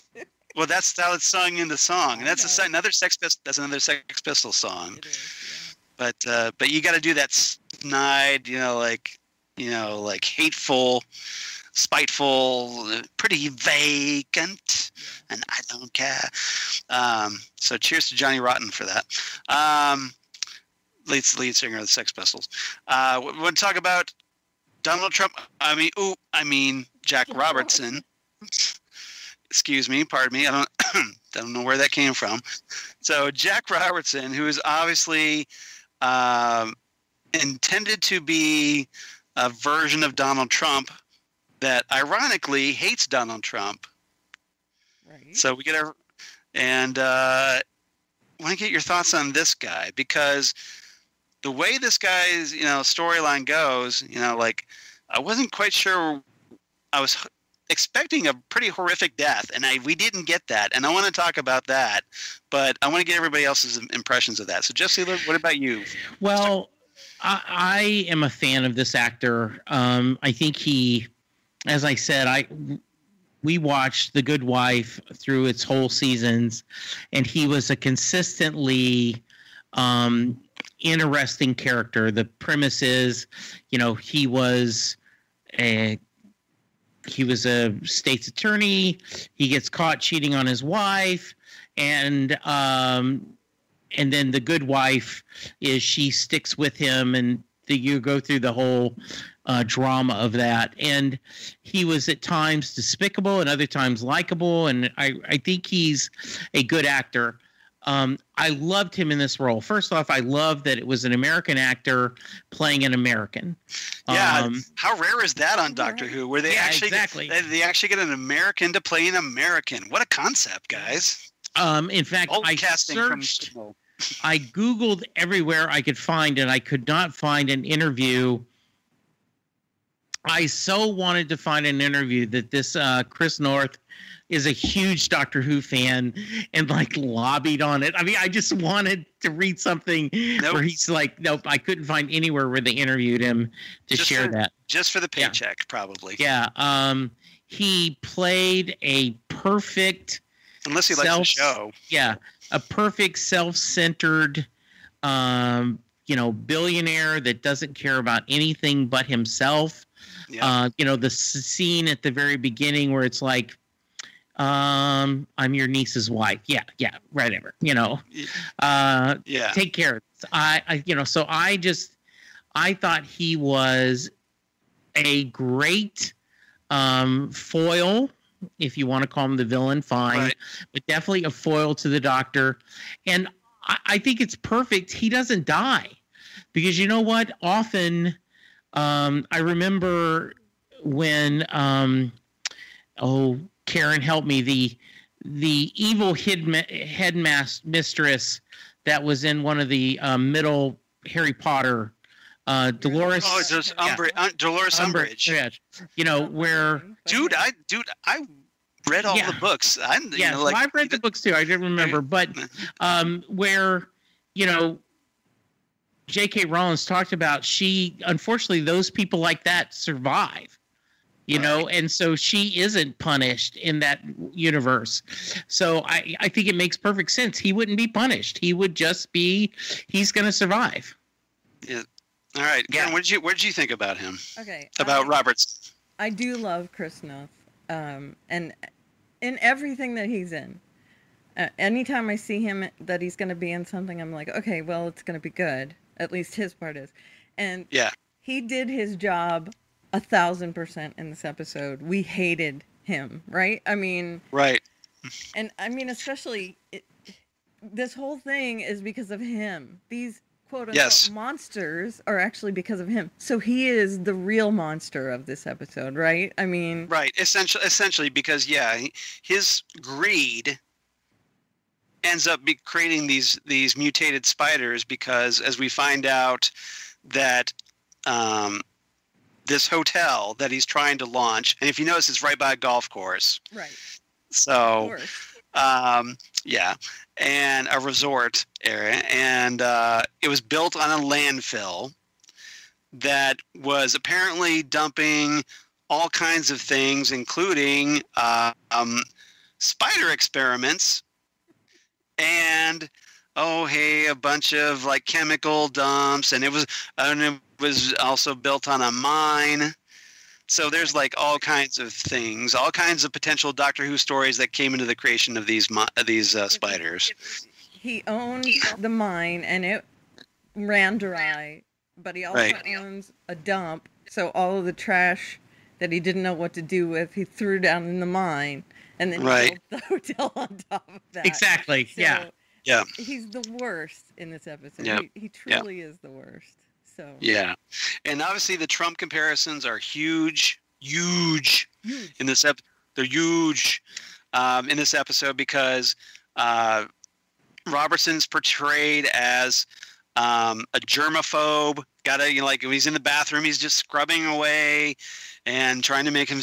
Well, that's how it's sung in the song, and that's another Sex Pistols song. It is, yeah. But you got to do that snide, like hateful, spiteful, pretty vacant, and I don't care. So cheers to Johnny Rotten for that. Lead singer of the Sex Pistols. We want to talk about Donald Trump. I mean Jack Robertson. Excuse me, pardon me. I don't know where that came from. So Jack Robertson, who is obviously intended to be a version of Donald Trump that ironically hates Donald Trump. Right. So we get I want to get your thoughts on this guy, because the way this guy's, storyline goes, I wasn't quite sure. I was expecting a pretty horrific death, and we didn't get that. And I want to talk about that, but I want to get everybody else's impressions of that. So, Jesse, what about you? Well, I am a fan of this actor. I think he, as I said, we watched The Good Wife through its whole seasons, and he was a consistently interesting character. The premise is, he was a state's attorney. He gets caught cheating on his wife, and then the good wife is she sticks with him, and you go through the whole drama of that. And he was at times despicable and other times likable, and I think he's a good actor. I loved him in this role. First off, I love that it was an American actor playing an American. Yeah, how rare is that on Doctor Who, where they actually they actually get an American to play an American? What a concept, guys! In fact, I Googled everywhere I could find, and I could not find an interview. I so wanted to find an interview that this Chris Noth is a huge Doctor Who fan and like lobbied on it. I mean, I just wanted to read something where he's like, nope, I couldn't find anywhere where they interviewed him to share that. Just for the paycheck, probably. Yeah. He played a perfect... Unless he likes the show. Yeah. A perfect self-centered, billionaire that doesn't care about anything but himself. Yeah. The scene at the very beginning where it's like, I'm your niece's wife. Yeah, whatever. Take care of this. So I thought he was a great foil, if you want to call him the villain, fine. Right. But definitely a foil to the Doctor. And I think it's perfect. He doesn't die. Because you know what? Often, I remember when, Karen, help me, the evil headmistress that was in one of the middle Harry Potter, Dolores. Oh, just Dolores Umbridge. Where dude, I read all the books. I've read the books too. I didn't remember, but where J.K. Rowling talked about, unfortunately those people like that survive. And so she isn't punished in that universe. So I think it makes perfect sense. He wouldn't be punished. He would just he's going to survive. Yeah. All right. Karen, what did you think about him? Okay. About Roberts. I do love Chris Noth. And in everything that he's in. Anytime I see him that he's going to be in something, I'm like, okay, well, it's going to be good. At least his part is. And he did his job 1,000% in this episode. We hated him, right? I mean, right. And I mean, especially this whole thing is because of him. These quote unquote monsters are actually because of him. So he is the real monster of this episode, right? I mean, right. Essentially, because his greed ends up creating these mutated spiders, because as we find out that this hotel that he's trying to launch, and if you notice, it's right by a golf course. Right. So, and a resort area, and it was built on a landfill that was apparently dumping all kinds of things, including spider experiments, and a bunch of like chemical dumps, and it was also built on a mine. So there's like all kinds of things, all kinds of potential Doctor Who stories that came into the creation of these spiders. He owned the mine and it ran dry, but he also owns a dump. So all of the trash that he didn't know what to do with, he threw down in the mine, and then he built the hotel on top of that. Exactly. So yeah. He's the worst in this episode. Yep. He truly is the worst. So and obviously the Trump comparisons are huge in this episode. They're huge in this episode because Robertson's portrayed as a germaphobe. When he's in the bathroom, he's just scrubbing away and trying to make him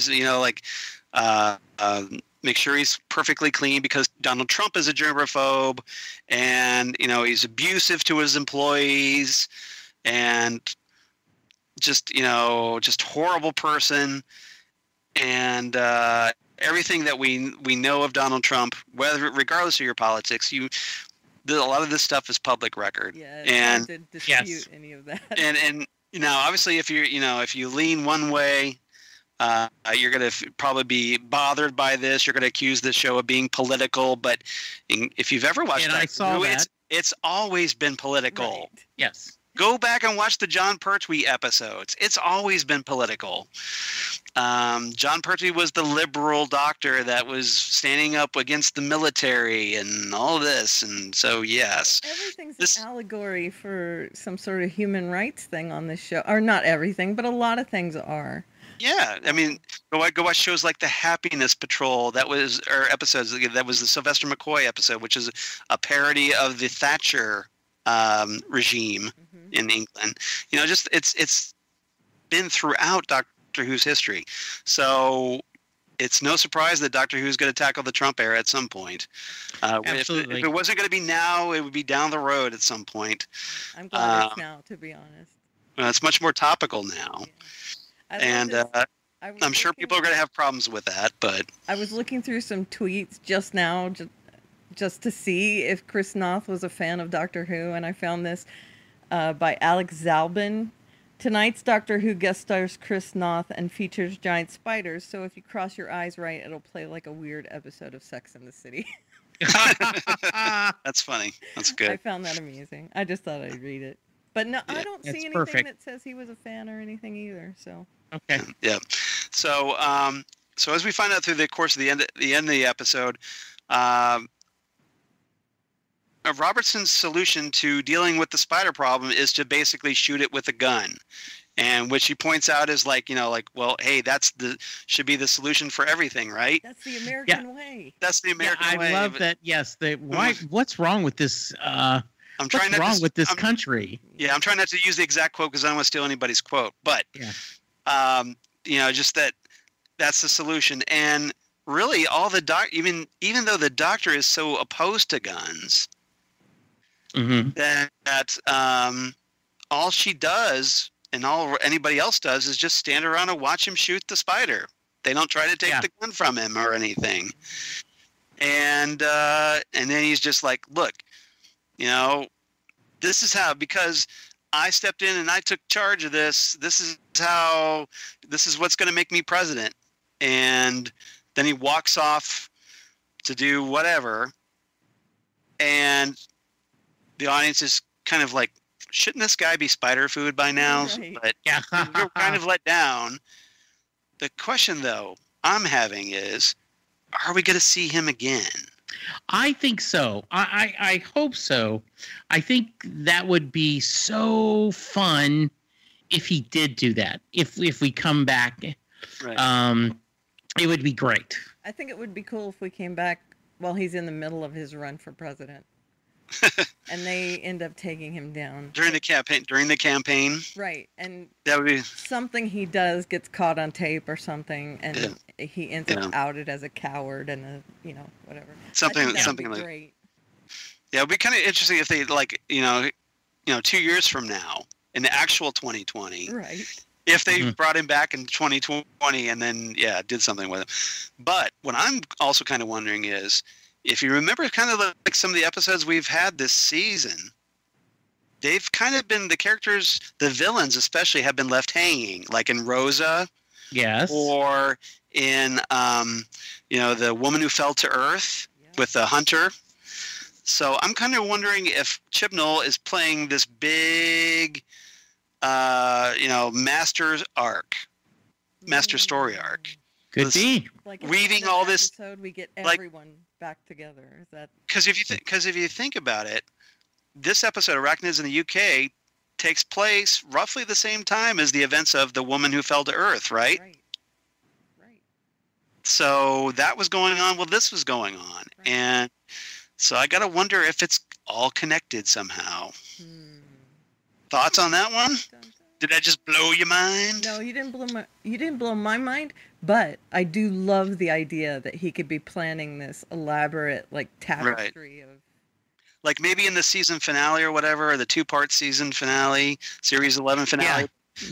make sure he's perfectly clean, because Donald Trump is a germaphobe, and he's abusive to his employees, and just horrible person, and everything that we know of Donald Trump, regardless of your politics, a lot of this stuff is public record. Yeah, and to dispute any of that. And obviously, if you lean one way, You're going to probably be bothered by this. You're going to accuse this show of being political. But if you've ever watched it's always been political. Right. Yes. Go back and watch the John Pertwee episodes. It's always been political. John Pertwee was the liberal doctor that was standing up against the military and all this. And so, yes. Everything's an allegory for some sort of human rights thing on this show. Or not everything, but a lot of things are. Yeah, I mean, go watch shows like The Happiness Patrol. Episodes. That was the Sylvester McCoy episode, which is a parody of the Thatcher regime in England. It's been throughout Doctor Who's history. So it's no surprise that Doctor Who's going to tackle the Trump era at some point. Absolutely. If it wasn't going to be now, it would be down the road at some point. I'm glad it's now, to be honest. It's much more topical now. Yeah. And I'm sure people are going to have problems with that, but I was looking through some tweets just now, just to see if Chris Noth was a fan of Doctor Who, and I found this by Alex Zalbin. Tonight's Doctor Who guest stars Chris Noth and features giant spiders, so if you cross your eyes right, it'll play like a weird episode of Sex and the City. That's funny. That's good. I found that amusing. I just thought I'd read it. But no, I don't see anything that says he was a fan or anything either, so... Okay. Yeah. So, so as we find out through the course of the end of the episode, Robertson's solution to dealing with the spider problem is to basically shoot it with a gun, and which he points out is well, hey, should be the solution for everything, right? That's the American way. That's the American way. I love that. Yes. What's wrong with this? What's wrong with this country? Yeah, I'm trying not to use the exact quote because I don't want to steal anybody's quote, but. Yeah. Just that's the solution. And really all even though the doctor is so opposed to guns, that all she does and all anybody else does is just stand around and watch him shoot the spider. They don't try to take the gun from him or anything. And then he's just like, look, this is how, because I stepped in and I took charge of this. This is what's going to make me president. And then he walks off to do whatever. And the audience is kind of like, shouldn't this guy be spider food by now? Right. But we're kind of let down. The question, though, I'm having is, are we going to see him again? I think so. I hope so. I think that would be so fun if he did do that. If we come back, right. It would be great. I think it would be cool if we came back while he's in the middle of his run for president. And they end up taking him down during the campaign, right? And that would be something he does gets caught on tape or something, and he ends up outed as a coward and whatever. Something like great. Yeah, it'd be kind of interesting if they 2 years from now in the actual 2020, right? If they brought him back in 2020 and then did something with him. But what I'm also kind of wondering is, if you remember kind of like some of the episodes we've had this season, they've kind of been, the characters, the villains especially, have been left hanging, like in Rosa. Yes. Or in, The Woman Who Fell to Earth with the Hunter. So I'm kind of wondering if Chibnall is playing this big, master story arc. Could be. Like weaving all this episode, we get everyone back together. Is that? Because if you think about it, this episode, Arachnids in the UK, takes place roughly the same time as the events of The Woman Who Fell to Earth, right? Right. So that was going on while this was going on, right. And so I gotta wonder if it's all connected somehow. Thoughts on that one? Did that just blow your mind? No, you didn't blow my mind, but I do love the idea that he could be planning this elaborate tapestry of, like maybe in the season finale or whatever, or the 2-part season finale, series 11 finale,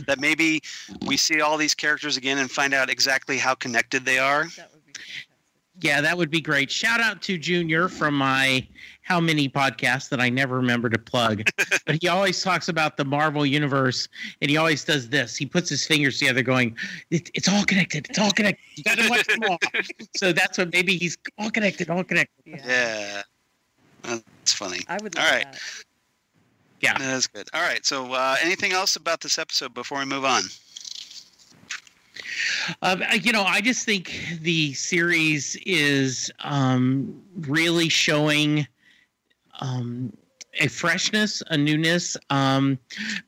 that maybe we see all these characters again and find out exactly how connected they are. That would be fantastic. Yeah, that would be great. Shout out to Junior from my How Many podcast that I never remember to plug. But he always talks about the Marvel Universe, and he always does this. He puts his fingers together going, it's all connected. It's all connected. You got to watch them all. So that's what maybe he's all connected, all connected. Yeah. That's funny. I would all love right. that. Yeah. That's good. All right. So anything else about this episode before we move on? I just think the series is really showing a freshness, a newness.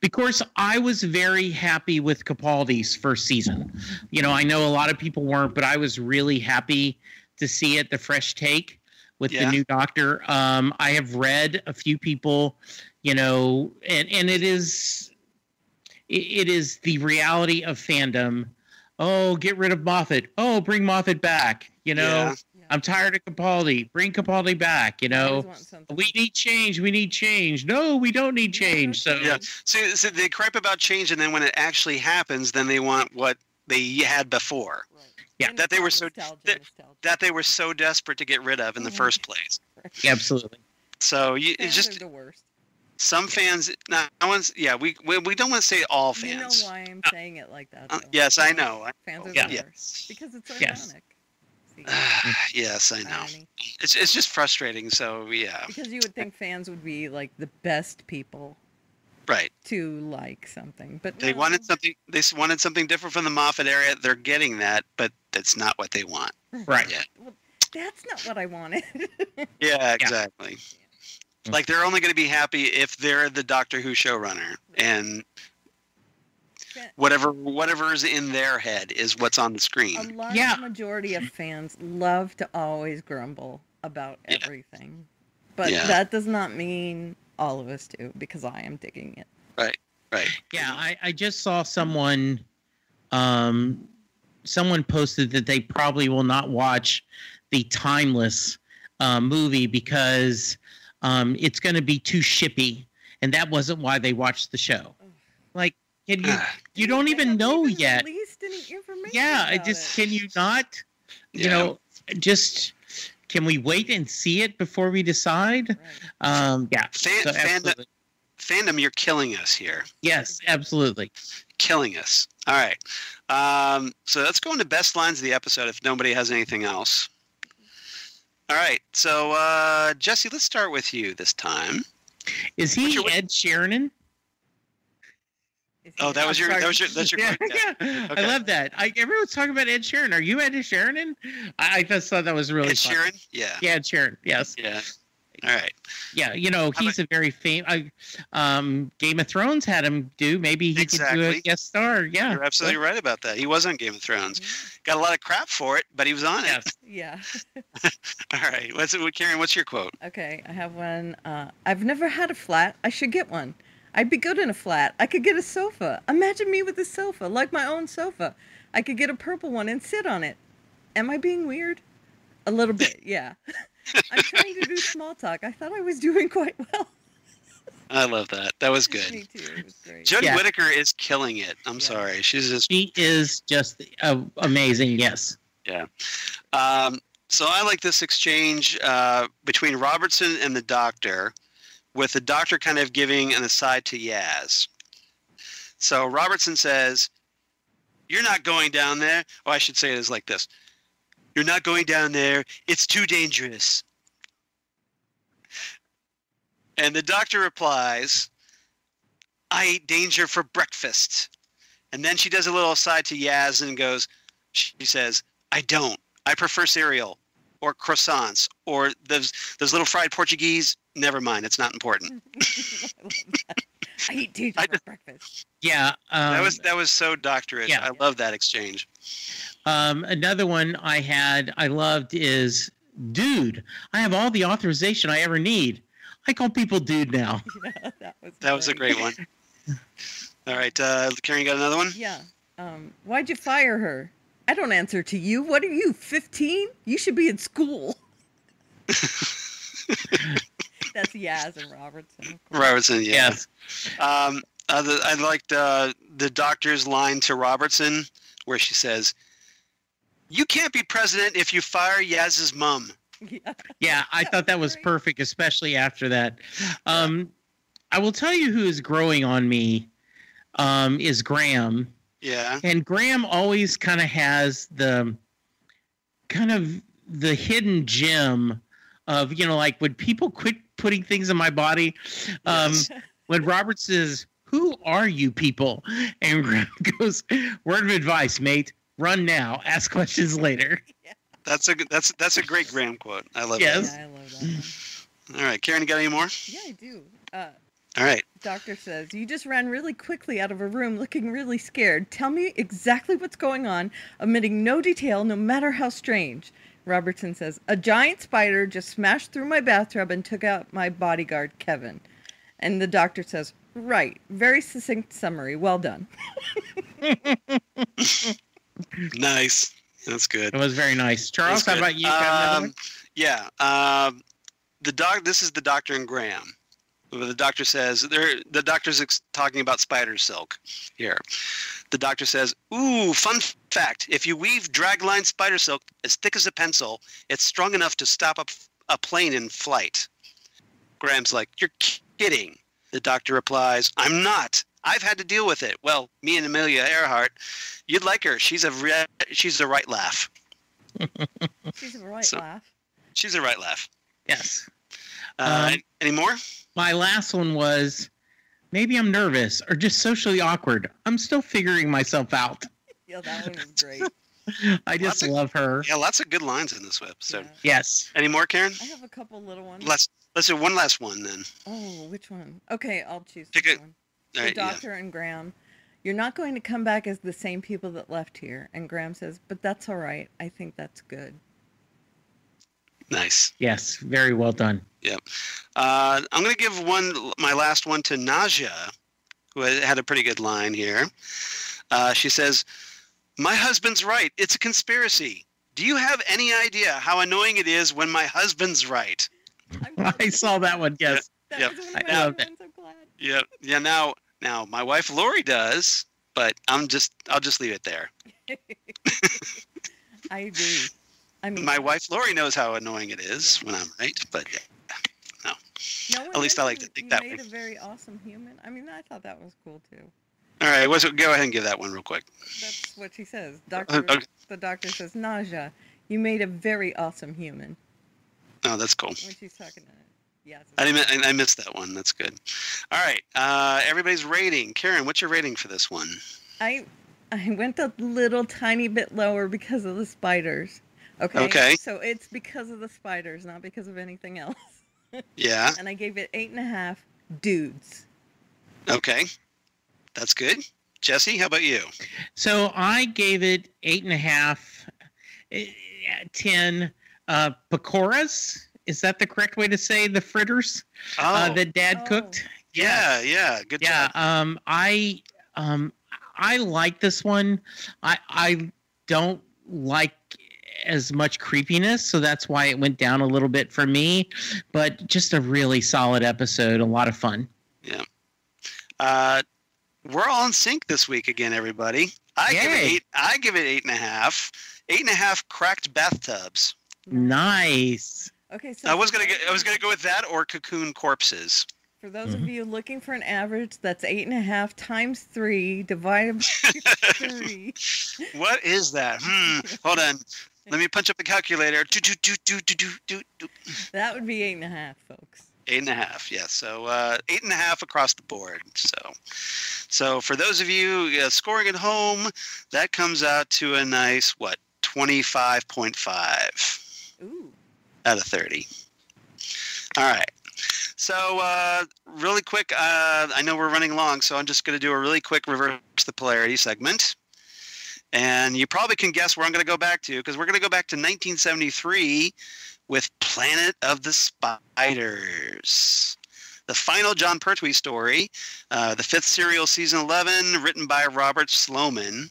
Because I was very happy with Capaldi's first season. I know a lot of people weren't, but I was really happy to see it, the fresh take with the new Doctor. I have read a few people, and it is the reality of fandom. Oh, get rid of Moffat. Oh, bring Moffat back. I'm tired of Capaldi. Bring Capaldi back. We need change. We need change. No, we don't need change. So So they gripe about change, and then when it actually happens, then they want what they had before. Right. Yeah, that they were that they were so desperate to get rid of in the first place. Yeah, absolutely. So Fans it's just are the worst. some fans. We don't want to say all fans. You know why I'm saying it like that, though. Yes, I know. Fans are Yeah. the worst. Because it's ironic. See, Yes, I know. irony. It's just frustrating. So yeah, Because you would think fans would be like the best people right. to like something, but They no. wanted something. They wanted something different from the Moffat area. They're getting that, but that's not what they want. Right. Yeah. Well, that's not what I wanted. Yeah, exactly. Like they're only going to be happy if they're the Doctor Who showrunner, and whatever's in their head is what's on the A screen. large majority of fans love to always grumble about everything, but that does not mean all of us do, because I am digging it. Right. Yeah, I just saw someone posted that they probably will not watch the Timeless movie because it's going to be too shippy, and that wasn't why they watched the show. Like, can you don't even know yet. Released any information Yeah, about can you not? Just can we wait and see it before we decide? Right. Fandom, you're killing us here. Yes, absolutely. Killing us. All right. So let's go into best lines of the episode if nobody has anything else. All right. So, Jesse, let's start with you this time. Is he Ed Sheeran? Oh, that's your yeah, quick guess. yeah. Okay. I love that. Everyone's talking about Ed Sheeran. Are you Ed Sheeran? I just thought that was really Ed fun. Sheeran? Yeah. Yeah, Ed Sheeran. Yes. Yeah. All right. Yeah, he's a very famous. Game of Thrones had him do. Maybe he could do a guest star. Yeah, you're absolutely right about that. He was on Game of Thrones. Got a lot of crap for it, but he was on it. Yeah. All right. Karen, what's your quote? Okay, I have one. I've never had a flat. I should get one. I'd be good in a flat. I could get a sofa. Imagine me with a sofa, like my own sofa. I could get a purple one and sit on it. Am I being weird? A little bit, yeah. I'm trying to do small talk. I thought I was doing quite well. I love that. That was good. Me too. It was great. Jodie Whittaker is killing it. I'm sorry. She is just amazing. Yes. Yeah. So I like this exchange between Robertson and the Doctor, with the Doctor kind of giving an aside to Yaz. So Robertson says, "You're not going down there." Oh, I should say it is like this. "You're not going down there. It's too dangerous." And the Doctor replies, "I eat danger for breakfast." And then she does a little aside to Yaz and she says, "I don't. I prefer cereal or croissants or those little fried Portuguese. Never mind. It's not important." I love that. I eat danger for breakfast. Yeah. That was so doctorish. Yeah. I love that exchange. Another one I loved is, "Dude, I have all the authorization I ever need. I call people dude now." Yeah, that was a great one. All right, Karen, you got another one? Yeah. Why'd you fire her? I don't answer to you. What are you, 15? You should be in school. That's Yaz and Robertson. Robertson, yes. I liked the Doctor's line to Robertson where she says, You can't be president if you fire Yaz's mom. Yeah, I thought that was perfect, especially after that. I will tell you who is growing on me is Graham. Yeah. And Graham always kind of has the hidden gem of, like when people quit putting things in my body, when Robert says, "Who are you people?" And Graham goes, "Word of advice, mate. Run now. Ask questions later." Yeah. That's a great Graham quote. I love that. Yeah, I love that one. All right, Karen, you got any more? Yeah, I do. All right. Doctor says, "You just ran really quickly out of a room looking really scared. Tell me exactly what's going on, omitting no detail, no matter how strange." Robertson says, "A giant spider just smashed through my bathtub and took out my bodyguard, Kevin." And the doctor says, "Right. Very succinct summary. Well done." Nice. That's good. It was very nice. Charles, how about you? Yeah. This is the doctor and Graham. The doctor says, the doctor's talking about spider silk here. The doctor says, "Ooh, fun fact. If you weave dragline spider silk as thick as a pencil, it's strong enough to stop a plane in flight." Graham's like, "You're kidding." The doctor replies, "I'm not. I've had to deal with it. Well, me and Amelia Earhart, you'd like her. She's a right laugh." She's a right laugh. She's a right laugh. Yes. Any more? My last one was, maybe I'm nervous or just socially awkward. I'm still figuring myself out. Yeah, that one was great. I just love her. Yeah, lots of good lines in this episode. Yeah. Yes. Any more, Karen? I have a couple little ones. Let's do one last one then. Oh, which one? Okay, I'll choose Pick this it. one. All The right, doctor and Graham. "You're not going to come back as the same people that left here." And Graham says, "But that's all right. I think that's good." Nice. Yes, very well done. Yep. I'm going to give my last one to Najia, who had a pretty good line here. She says, "My husband's right. It's a conspiracy. Do you have any idea how annoying it is when my husband's right?" I saw that one. Yes. That was one of my I loved favorite ones. I'm glad. Yep. Yeah. Now my wife Lori does, but I'll just leave it there. I agree. I mean, My wife Lori knows how annoying it is when I'm right, but no. At least I like to think that way. You made a very awesome human. I mean, I thought that was cool too. All right, go ahead and give that one real quick. That's what she says. Okay. The doctor says, "Najia, you made a very awesome human." Oh, that's cool. When she's talking to yeah. I missed that one. That's good. All right, everybody's rating. Karen, what's your rating for this one? I went a little tiny bit lower because of the spiders. Okay. So it's because of the spiders, not because of anything else. Yeah. And I gave it 8.5 dudes. Okay. That's good. Jesse, how about you? So I gave it 8.5, 10 pakoras. Is that the correct way to say the fritters that Dad cooked? Yeah. Good job. I like this one. I don't like as much creepiness, so that's why it went down a little bit for me. But just a really solid episode, a lot of fun. Yeah. We're all in sync this week again, everybody. I give it 8.5. 8.5 cracked bathtubs. Nice. Okay, so I was gonna go with that or cocoon corpses. For those of you looking for an average, that's 8.5 times 3 divided by 3. What is that? Hold on. Let me punch up the calculator. That would be 8.5, folks. 8.5, yes. So 8.5 across the board. So for those of you scoring at home, that comes out to a nice 25.5 out of 30. All right. So really quick, I know we're running long, so I'm just going to do a really quick reverse the polarity segment. And you probably can guess where I'm going to go back to, because we're going to go back to 1973 with Planet of the Spiders. The final John Pertwee story, the 5th serial, season 11, written by Robert Sloman.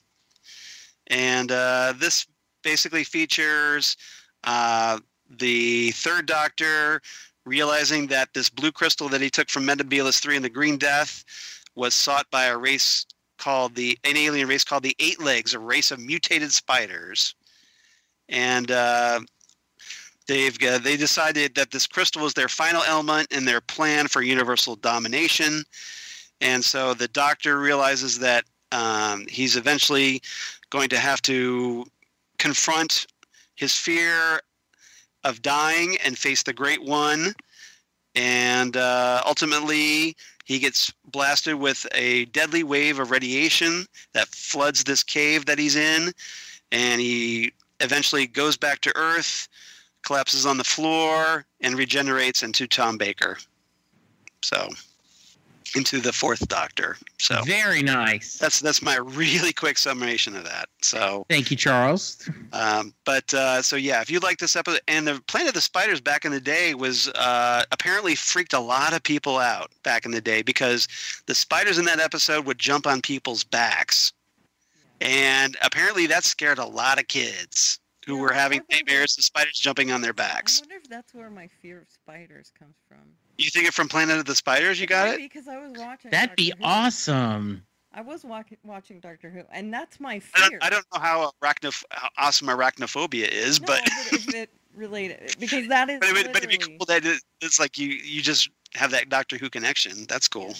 And this basically features the Third Doctor realizing that this blue crystal that he took from Metebelis 3 and the Green Death was sought by an alien race called the Eight Legs, a race of mutated spiders. and they decided that this crystal was their final element in their plan for universal domination. And so the Doctor realizes that he's eventually going to have to confront his fear of dying and face the Great One. And ultimately, he gets blasted with a deadly wave of radiation that floods this cave that he's in. And he eventually goes back to Earth, collapses on the floor, and regenerates into Tom Baker. So, into the Fourth Doctor. So very nice. That's my really quick summation of that. So thank you, Charles. So yeah, if you like this episode, and the Planet of the Spiders back in the day was apparently freaked a lot of people out back in the day, because the spiders in that episode would jump on people's backs, and apparently that scared a lot of kids who were having nightmares of spiders jumping on their backs. I wonder if that's where my fear of spiders comes from. You think it from Planet of the Spiders? You got it? Because I was watching. That'd be awesome. I was watching Doctor Who, and that's my fear. I don't know how awesome arachnophobia is, but if it related, because that is. But it'd be cool that it's like you just have that Doctor Who connection. That's cool.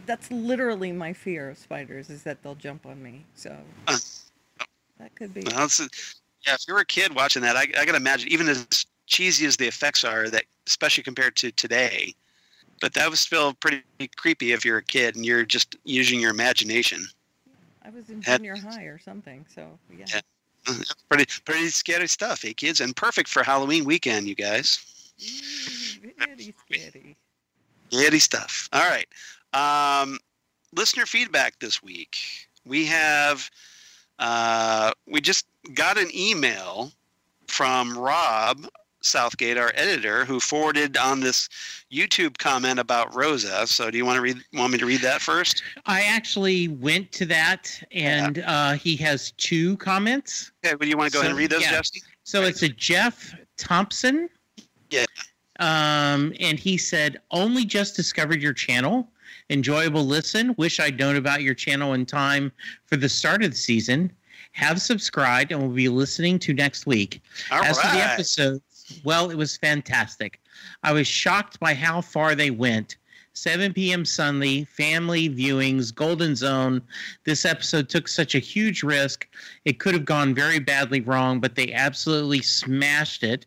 That's literally my fear of spiders, is that they'll jump on me. So that could be. Well, yeah, if you're a kid watching that, I gotta imagine, even as cheesy as the effects are, that especially compared to today, but that was still pretty creepy if you're a kid and you're just using your imagination. I was in junior high or something, so yeah. Pretty scary stuff, eh, kids? And perfect for Halloween weekend, you guys. Very scary. Scary stuff. All right. Listener feedback this week. We have we just got an email from Rob Southgate, our editor, who forwarded on this YouTube comment about Rosa. So do you want me to read that first? I actually went to that, and he has 2 comments. Okay, well, you want to go ahead and read those, Jesse? So it's a Jeff Thompson. Yeah. And he said, only just discovered your channel. Enjoyable listen. Wish I'd known about your channel in time for the start of the season. Have subscribed and will be listening to next week. As for the episode, well, it was fantastic. I was shocked by how far they went. 7 p.m. Sunday, family viewings, Golden Zone. This episode took such a huge risk. It could have gone very badly wrong, but they absolutely smashed it.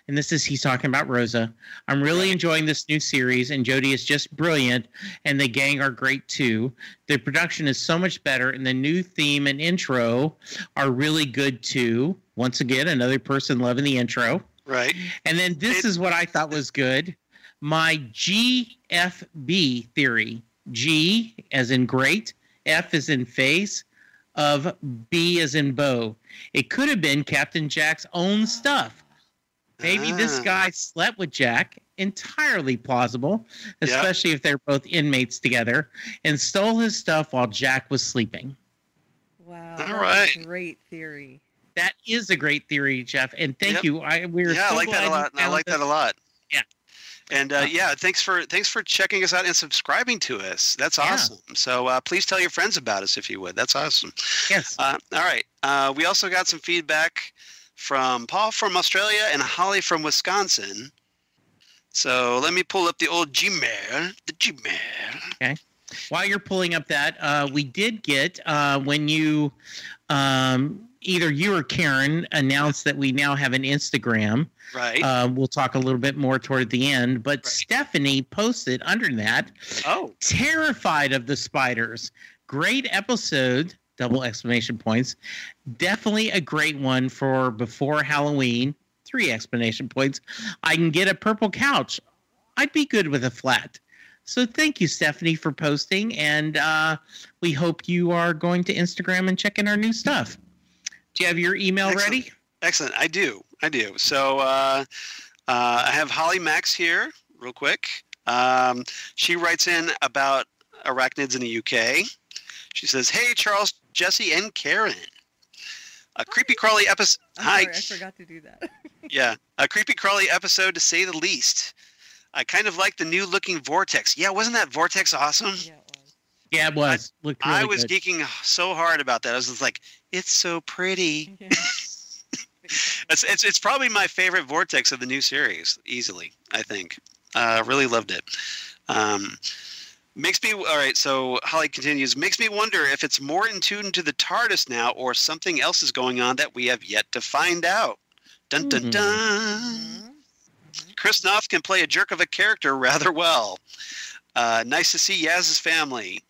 And he's talking about Rosa. I'm really enjoying this new series, and Jodie is just brilliant, and the gang are great too. The production is so much better, and the new theme and intro are really good too. Once again, another person loving the intro. Right. And then this is what I thought was good. My GFB theory. G as in great, F as in face, of B as in bow. It could have been Captain Jack's own stuff. Maybe this guy slept with Jack, entirely plausible, especially if they're both inmates together, and stole his stuff while Jack was sleeping. Wow. All right. Great theory. That is a great theory, Jeff, and thank you. I like that a lot. I like that a lot. Yeah. And thanks for checking us out and subscribing to us. That's awesome. So please tell your friends about us if you would. That's awesome. Yes. All right. We also got some feedback from Paul from Australia and Holly from Wisconsin. So let me pull up the old Gmail. The Gmail. Okay. While you're pulling up that, we did get when you either you or Karen announced that we now have an Instagram. Right. We'll talk a little bit more toward the end, but Stephanie posted under that. Oh. Terrified of the spiders. Great episode. Double exclamation points. Definitely a great one for before Halloween. 3 exclamation points. I can get a purple couch. I'd be good with a flat. So thank you, Stephanie, for posting. And we hope you are going to Instagram and checking our new stuff. Do you have your email ready? Excellent. I do. So I have Holly Max here real quick. She writes in about arachnids in the UK. She says, "Hey, Charles, Jesse, and Karen. A creepy crawly episode." Hi. I forgot to do that. Yeah, a creepy crawly episode to say the least. I kind of like the new looking vortex. Yeah, wasn't that vortex awesome? Yeah, it was. Yeah, it was. Looked really I was good. geeking so hard about that. I was just like, it's so pretty. Yeah. It's probably my favorite vortex of the new series, easily. I think. Really loved it. Makes me all right. So Holly continues. Makes me wonder if it's more in tune to the TARDIS now, or something else is going on that we have yet to find out. Dun dun dun. Chris Noth can play a jerk of a character rather well. Nice to see Yaz's family.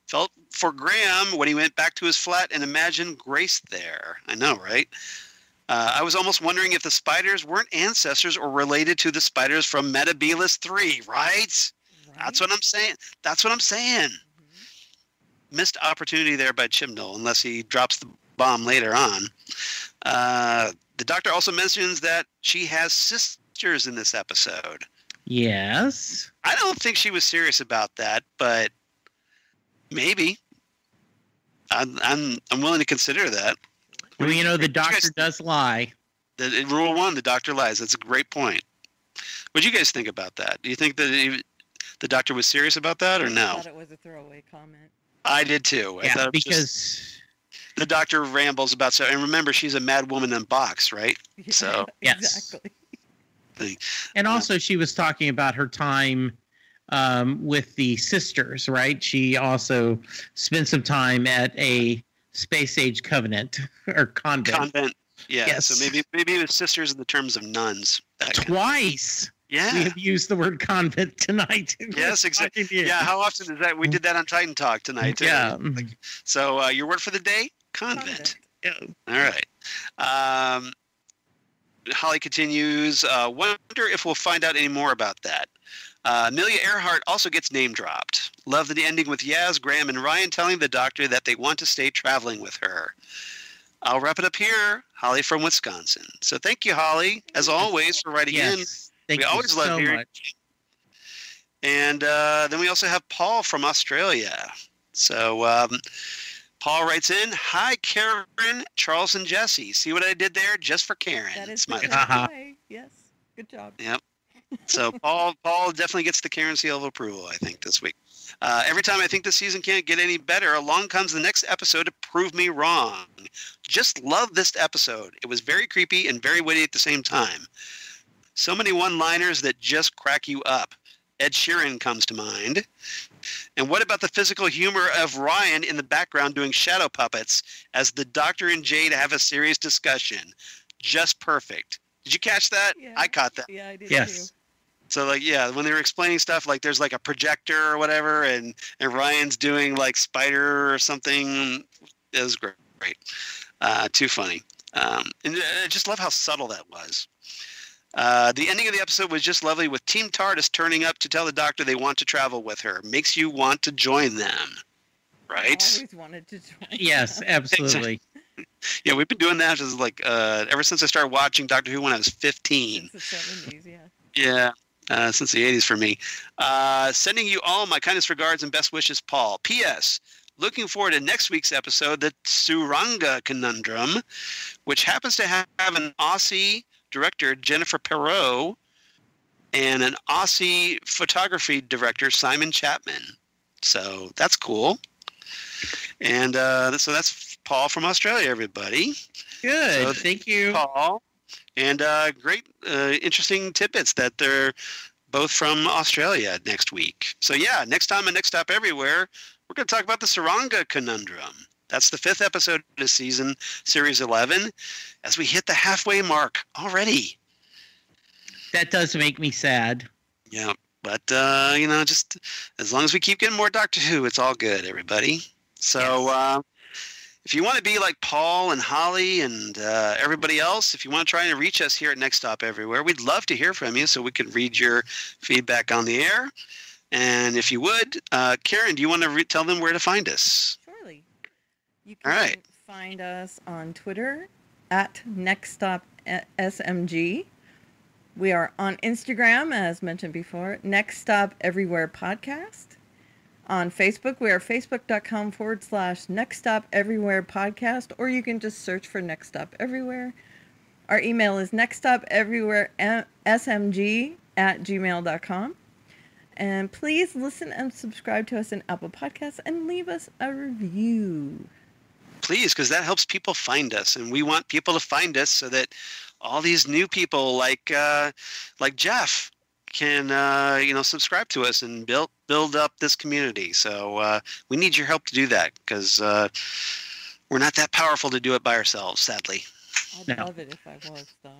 Felt for Graham when he went back to his flat and imagined Grace there. I know, right? I was almost wondering if the spiders weren't ancestors or related to the spiders from Metabolus 3, right? That's what I'm saying. Missed opportunity there by Chibnall, unless he drops the bomb later on. The Doctor also mentions that she has sisters in this episode. Yes. I don't think she was serious about that, but maybe. I'm willing to consider that. Well, the Doctor does lie. Rule 1, the Doctor lies. That's a great point. What do you guys think about that? Do you think that the Doctor was serious about that, or no? I thought it was a throwaway comment. I did too. Yeah, I thought because the Doctor rambles about so, and remember, she's a mad woman in box, right? Yeah, So yes. Exactly. And also, she was talking about her time with the sisters, right? She also spent some time at a space age convent or convent. Convent, yeah. Yes. So maybe it was sisters in the terms of nuns. Twice. Yeah. We have used the word convent tonight. Yes, exactly. Yeah, how often is that? We did that on Titan Talk tonight, too. Yeah. So your word for the day? Convent. Yeah. All right. Holly continues, wonder if we'll find out any more about that. Amelia Earhart also gets name dropped. Love the ending with Yaz, Graham, and Ryan telling the Doctor that they want to stay traveling with her. I'll wrap it up here. Holly from Wisconsin. So thank you, Holly, as always, for writing in. Thank we you always so love hearing. much. And then we also have Paul from Australia. So Paul writes in, hi, Karen, Charles, and Jesse. See what I did there? Just for Karen. That is Smiley. the way. Yes. Good job. Yep. So Paul definitely gets the Karen seal of approval, I think, this week. Every time I think the season can't get any better, along comes the next episode to prove me wrong. Just love this episode. It was very creepy and very witty at the same time. So many one-liners that just crack you up. Ed Sheeran comes to mind. And what about the physical humor of Ryan in the background doing shadow puppets as the Doctor and Jade have a serious discussion? Just perfect. Did you catch that? Yeah. I caught that. Yeah, I did Yes. too. So when they were explaining stuff, like there's like a projector or whatever, and Ryan's doing like Spider or something. It was great. Too funny. And I just love how subtle that was. The ending of the episode was just lovely, with Team TARDIS turning up to tell the Doctor they want to travel with her. Makes you want to join them, right? I always wanted to join. Yes, absolutely. Yeah, we've been doing that as ever since I started watching Doctor Who when I was 15. Since the 70s, yeah. Yeah. Since the 80s for me. Sending you all my kindest regards and best wishes, Paul. P.S. Looking forward to next week's episode, the Suranga Conundrum, which happens to have an Aussie director, Jennifer Perot, and an Aussie photography director, Simon Chapman. So that's cool. And so that's Paul from Australia, everybody. Good. So Thank you. Paul. And great, interesting tidbits that they're both from Australia next week. So yeah, next time on Next Stop Everywhere, we're going to talk about the Suranga Conundrum. That's the 5th episode of the season, Series 11, as we hit the halfway mark already. That does make me sad. Yeah, but, just as long as we keep getting more Doctor Who, it's all good, everybody. So if you want to be like Paul and Holly and everybody else, if you want to try and reach us here at Next Stop Everywhere, we'd love to hear from you so we could read your feedback on the air. And if you would, Karen, do you want to tell them where to find us? Surely. You can find us on Twitter at NextStopSMG. We are on Instagram, as mentioned before, Next Stop Everywhere Podcast. On Facebook, we are facebook.com/Next Stop Everywhere Podcast, or you can just search for Next Stop Everywhere. Our email is nextstopeverywheresmg@gmail.com. And please listen and subscribe to us in Apple Podcasts and leave us a review. Please, because that helps people find us, and we want people to find us so that all these new people like Jeff can subscribe to us and build up this community. So we need your help to do that, because we're not that powerful to do it by ourselves, sadly. I'd love it if I was, though.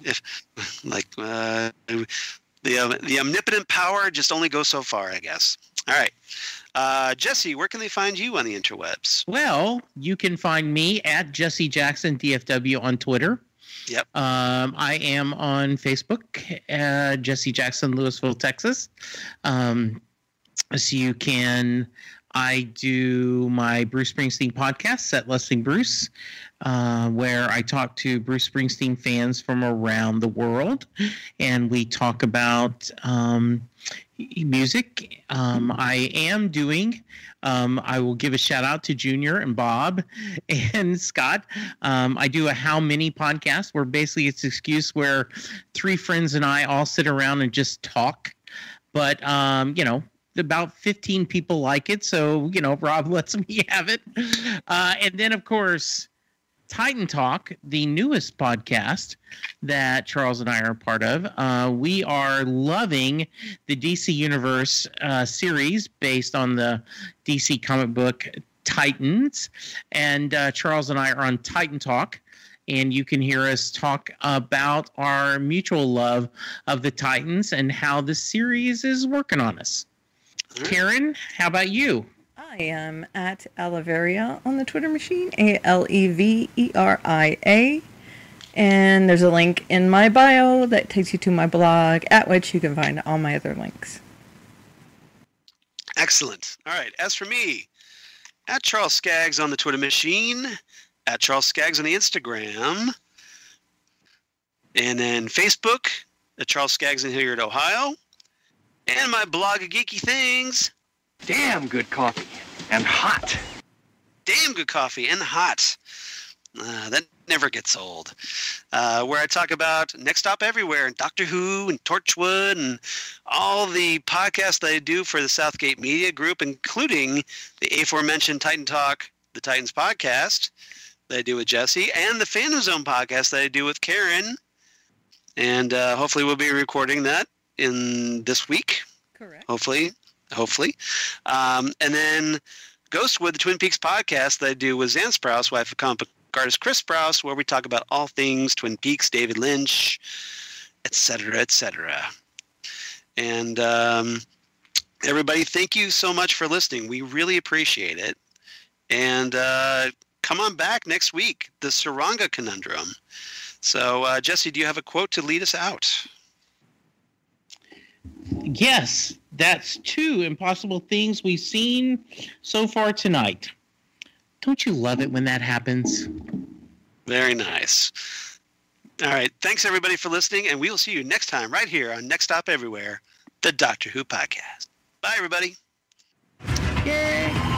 The omnipotent power just only goes so far, I guess. All right. Jesse, where can they find you on the interwebs? Well, you can find me at Jesse Jackson DFW on Twitter. Yep. I am on Facebook, Jesse Jackson, Louisville, Texas. I do my Bruce Springsteen podcast, Set Listing Bruce, where I talk to Bruce Springsteen fans from around the world, and we talk about music. I am doing, I will give a shout out to Junior and Bob and Scott. I do a How Many podcast, where basically it's an excuse where three friends and I all sit around and just talk. But, about 15 people like it. So, Rob lets me have it. And then, of course, Titan Talk, the newest podcast that Charles and I are a part of. We are loving the DC Universe series based on the DC comic book Titans. And Charles and I are on Titan Talk. And you can hear us talk about our mutual love of the Titans and how the series is working on us. Karen, how about you? I am at Aliveria on the Twitter machine, Aleveria. And there's a link in my bio that takes you to my blog, at which you can find all my other links. Excellent. All right. As for me, at Charles Skaggs on the Twitter machine, at Charles Skaggs on the Instagram, and then Facebook, at Charles Skaggs in Hilliard, Ohio. And my blog of geeky things. Damn good coffee and hot. Damn good coffee and hot. That never gets old. Where I talk about Next Stop Everywhere and Doctor Who and Torchwood and all the podcasts that I do for the Southgate Media Group, including the aforementioned Titan Talk, the Titans podcast that I do with Jesse, and the Phantom Zone podcast that I do with Karen. And hopefully we'll be recording that in this week. Correct. Hopefully. And then Ghostwood, the Twin Peaks podcast that I do with Zan Sprouse, wife of comic book artist Chris Sprouse, where we talk about all things Twin Peaks, David Lynch, etc., etc. And everybody, thank you so much for listening. We really appreciate it. And come on back next week, the Saranga Conundrum. So, Jesse, do you have a quote to lead us out? Yes, that's 2 impossible things we've seen so far tonight. Don't you love it when that happens? Very nice. All right. Thanks, everybody, for listening, and we will see you next time right here on Next Stop Everywhere, the Doctor Who podcast. Bye, everybody. Yay!